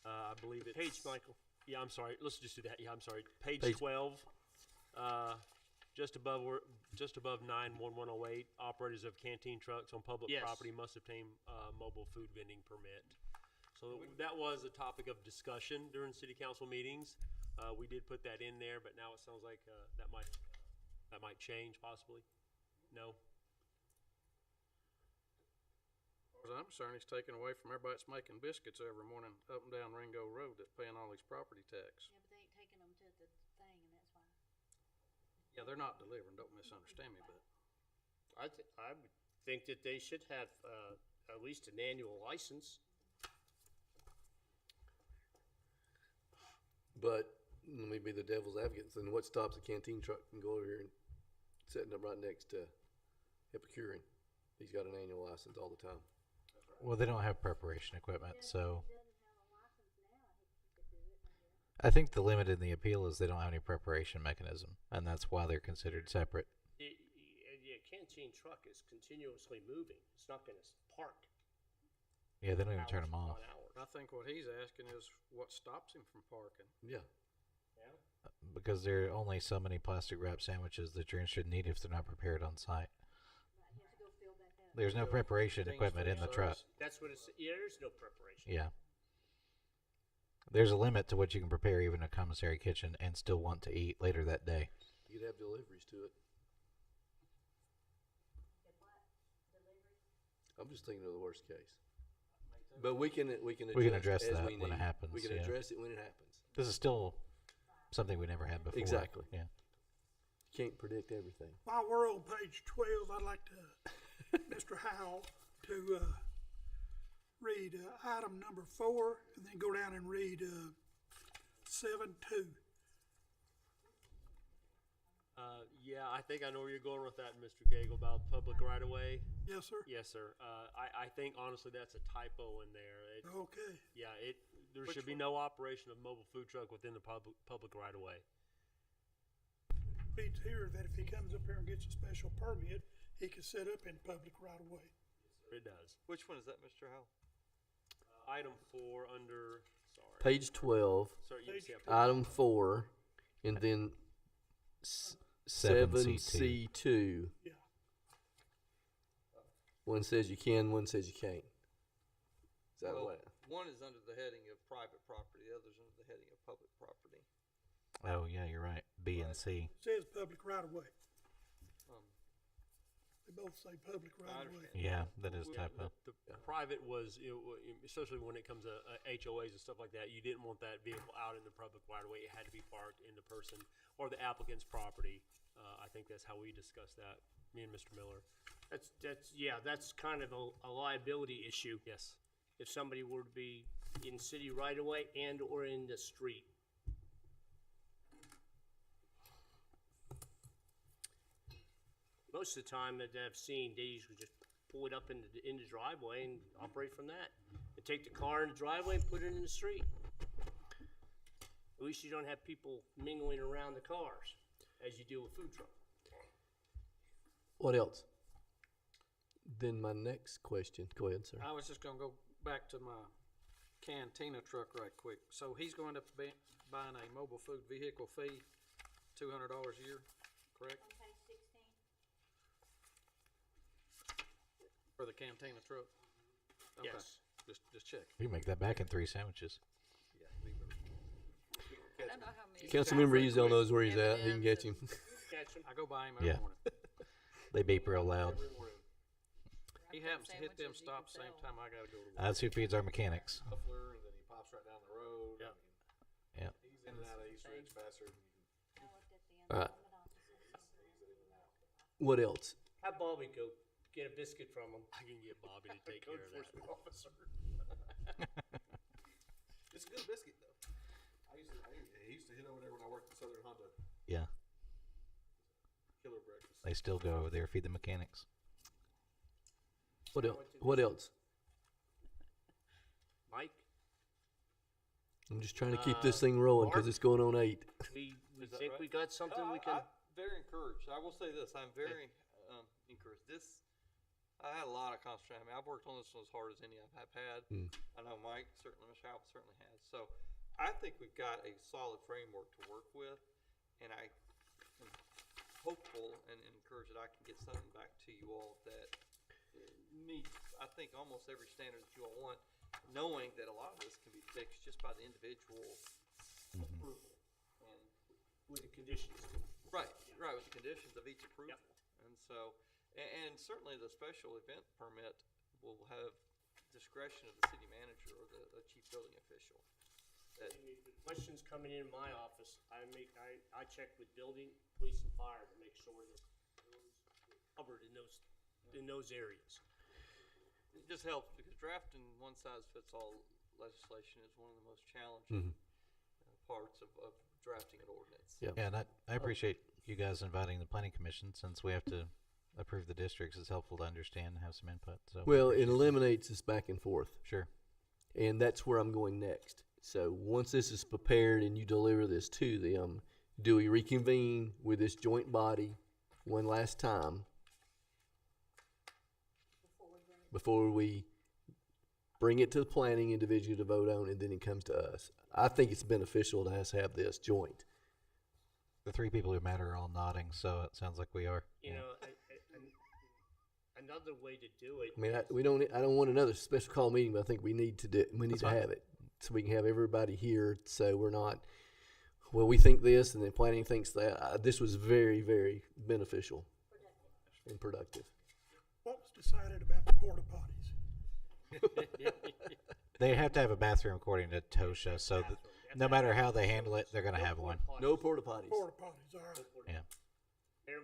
I believe it's Page, Michael. Yeah, I'm sorry. Let's just do that. Yeah, I'm sorry. Page Page- 12, just above 91108, operators of canteen trucks on public Yes. property must obtain mobile food vending permit. So that was a topic of discussion during city council meetings. We did put that in there, but now it sounds like that might change possibly. No. As far as I'm concerned, he's taking away from everybody that's making biscuits every morning up and down Ringo Road that's paying all these property tax. Yeah, but they ain't taking them to the thing, and that's why. Yeah, they're not delivering, don't misunderstand me, but I would think that they should have, at least an annual license. but let me be the devil's advocate. Then what stops a canteen truck from going over here and setting up right next to Epicurean? He's got an annual license all the time. Well, they don't have preparation equipment, so I think the limit in the appeal is they don't have any preparation mechanism, and that's why they're considered separate. A canteen truck is continuously moving. It's not going to park. Yeah, they don't even turn them off. I think what he's asking is what stops him from parking. Yeah. Yeah. Because there are only so many plastic wrap sandwiches that you're interested in eating if they're not prepared on site. There's no preparation equipment in the truck. That's what it's. Yeah, there's no preparation. Yeah. There's a limit to what you can prepare even in a commissary kitchen and still want to eat later that day. You could have deliveries to it. I'm just thinking of the worst case. But we can address as that we when it need. happens, We can yeah. address it when it happens. This is still something we never had before. Exactly. Yeah. You can't predict everything. While we're on page 12, I'd like to, Mr. Howell, to read item number 4, and then go down and read 7.2. Yeah, I think I know where you're going with that, Mr. Gagel, about public right of way. Yes, sir? Yes, sir. I think honestly that's a typo in there. Okay. Yeah, there should be no operation of mobile food truck within the public right of way. Reads here that if he comes up here and gets a special permit, he can set up in public right of way. It does. Which one is that, Mr. Howell? Item 4 under, sorry. Page 12, Sorry, you see, item 4, and then 7C2. Yeah. One says you can, one says you can't. Is that Well, what? one is under the heading of private property, the other's under the heading of public property. Oh, yeah, you're right. B and C. It says public right of way. Um, They both say public right of way. understand. Yeah, that is Yeah, typo. the private was, especially when it comes to HOAs and stuff like that, you didn't want that vehicle out in the public right of way. It had to be parked in the person or the applicant's property. I think that's how we discussed that, me and Mr. Miller. That's kind of a liability issue. Yes. If somebody were to be in city right of way and or in the street. Most of the time that I've seen, they usually just pull it up in the driveway and operate from that. They take the car in the driveway and put it in the street. At least you don't have people mingling around the cars as you do with food truck. What else? Then my next question. Go ahead, sir. I was just gonna go back to my Cantina truck right quick. So he's going to be buying a mobile food vehicle fee, $200 a year, correct? On page 16. For the Cantina truck? Okay. Yes. Just check. You can make that back in 3 sandwiches. I don't know how many. Councilmember Easdale knows where he's at. He can get you. Catch 'em. I go by him every Yeah. morning. They beep real loud. He happens to hit them stops same time I gotta go to work. That's who feeds our mechanics. Muffler, and then he pops right down the road. Yeah. I mean, Yeah. he's in and out of East Ridge faster than you can. I looked at the All right. employment offices. What else? Have Bobby go get a biscuit from him. I can get Bobby to take care of that. Officer. It's a good biscuit though. He used to hit over there when I worked at Southern Honda. Yeah. Killer breakfast. They still go over there, feed the mechanics. What else? What else? Mike, I'm just trying to keep this thing rolling because Mark? it's going on 8. we Is that think right? we got something we can. I'm very encouraged. I will say this, I'm very encouraged. I had a lot of concentration. I mean, I've worked on this one as hard as any I've had. I know Mike, certainly, Mr. Howell certainly has. So I think we've got a solid framework to work with, and I am hopeful and encouraged that I can get something back to you all that meets, I think, almost every standard that you all want, knowing that a lot of this can be fixed just by the individual approval. And with the conditions. Right, with the conditions of each approval. And so, and certainly the special event permit will have discretion of the city manager or the chief building official. That, Questions coming in my office, I check with building, police and fire to make sure that they're covered in those areas. it just helps because drafting one size fits all legislation is one of the most challenging parts of drafting an ordinance. Yeah. Yeah, and I appreciate you guys inviting the planning commission since we have to approve the districts, it's helpful to understand and have some input. So Well, it eliminates this back and forth. sure. And that's where I'm going next. So once this is prepared and you deliver this to them, do we reconvene with this joint body one last time before we bring it to the planning individual to vote on, and then it comes to us? I think it's beneficial to us have this joint. The three people who matter are all nodding, so it sounds like we are. You know, another way to do it. I mean, I don't want another special call meeting, but I think we need to That's fine. have it so we can have everybody here. So we're not, well, we think this and then planning thinks that. This was very, very beneficial and productive. What was decided about the porta potties? They have to have a bathroom according to TOSHA, so no matter how they handle it, they're going to have one. No porta potties. Porta potties, all right. Yeah. Mayor,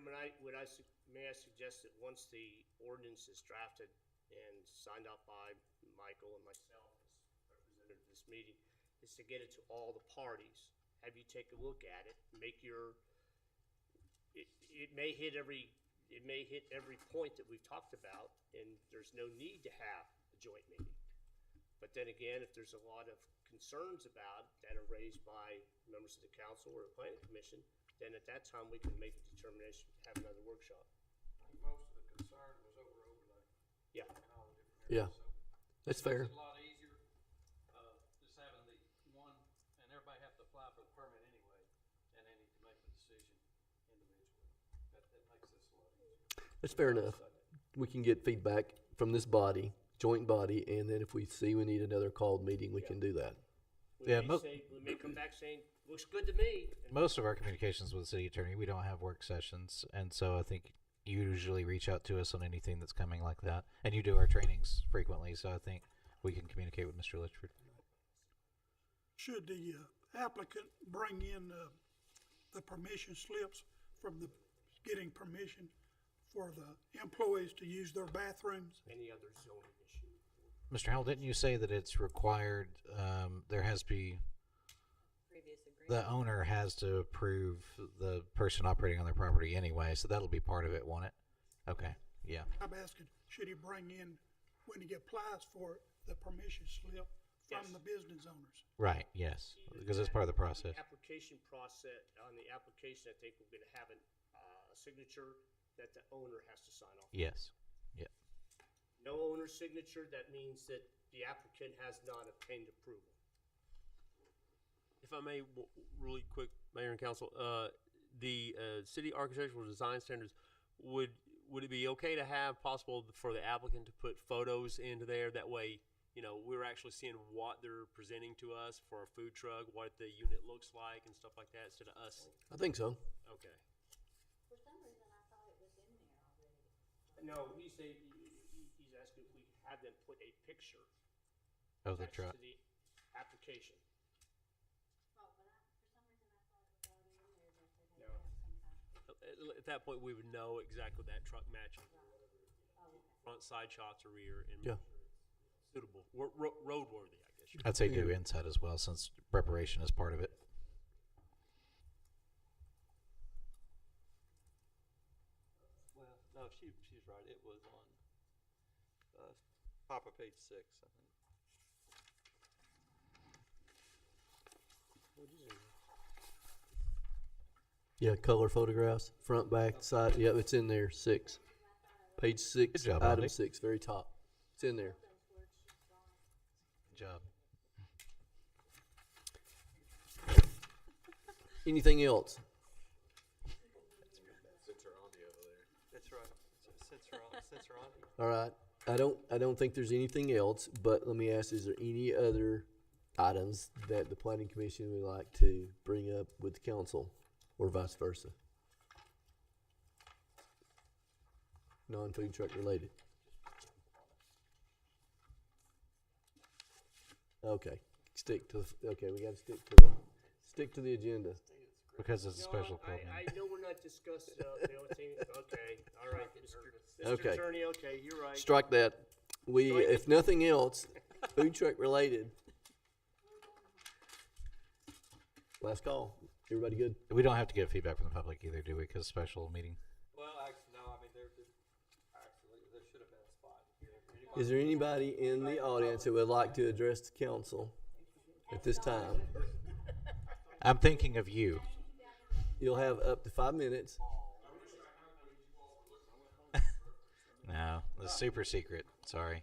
may I suggest that once the ordinance is drafted and signed off by Michael and myself as representative of this meeting, is to get it to all the parties. Have you take a look at it, make your, it may hit every point that we've talked about, and there's no need to have a joint meeting. But then again, if there's a lot of concerns about that are raised by members of the council or the planning commission, then at that time we can make a determination, have another workshop. Most of the concern was over overlay. Yeah. In all the different areas. Yeah. That's fair. It's a lot easier, just having the one, and everybody have to apply for the permit anyway, and they need to make the decision individually. That makes this a lot easier. That's fair enough. We can get feedback from this body, joint body, and then if we see we need another called meeting, we can do that. We Yeah, we may come back saying, looks good to me. And Most of our communications with the city attorney, we don't have work sessions, and so I think you usually reach out to us on anything that's coming like that, and you do our trainings frequently, so I think we can communicate with Mr. Litchford. Should the applicant bring in the permission slips from the, getting permission for the employees to use their bathrooms? any other zoning issue. Mr. Howell, didn't you say that it's required, there has to be, Previous agreement. the owner has to approve the person operating on their property anyway, so that'll be part of it, won't it? Okay, yeah. I'm asking, should he bring in, when he applies for it, the permission slip from Yes. the business owners? Right, yes, because it's part of the process. The application process, on the application, I think we're gonna have a signature that the owner has to sign off. Yes, yeah. No owner's signature, that means that the applicant has not obtained approval. If I may, really quick, Mayor and Council, the city architectural design standards, would it be okay to have possible for the applicant to put photos into there? That way, you know, we're actually seeing what they're presenting to us for a food truck, what the unit looks like and stuff like that, instead of us. I think so. Okay. For some reason, I thought it was in there already. No, he's asking if we could have them put a picture Of the attached truck. to the application. Oh, but for some reason, I thought it was already in there that they had No. to have some kind of. At that point, we would know exactly that truck matching front, side shots, or rear, and Yeah. suitable, roadworthy, I guess. I'd say do inside as well, since preparation is part of it. Well, no, she's right. It was on top of page 6, I think. What is it? Yeah, color photographs, front, back, side. Yeah, it's in there. 6. Page 6, Good job, item Andy. 6, very top. It's in there. Good job. Anything else? That's right. Sensor on. All right. I don't think there's anything else, but let me ask, is there any other items that the planning commission would like to bring up with the council or vice versa? Non-food truck related. Okay. We gotta stick to the agenda. Because it's a No, special program. I know we're not discussing, the only thing, okay, all right, Mr. Okay. Attorney, okay, you're right. Strike that. Strike it. If nothing else, food truck related. Last call. Everybody good? We don't have to get feedback from the public either, do we? Because special meeting. Well, actually, no. I mean, Is there anybody in the audience that would like to address the council at this time? I'm thinking of you. You'll have up to 5 minutes. No, the super secret. Sorry.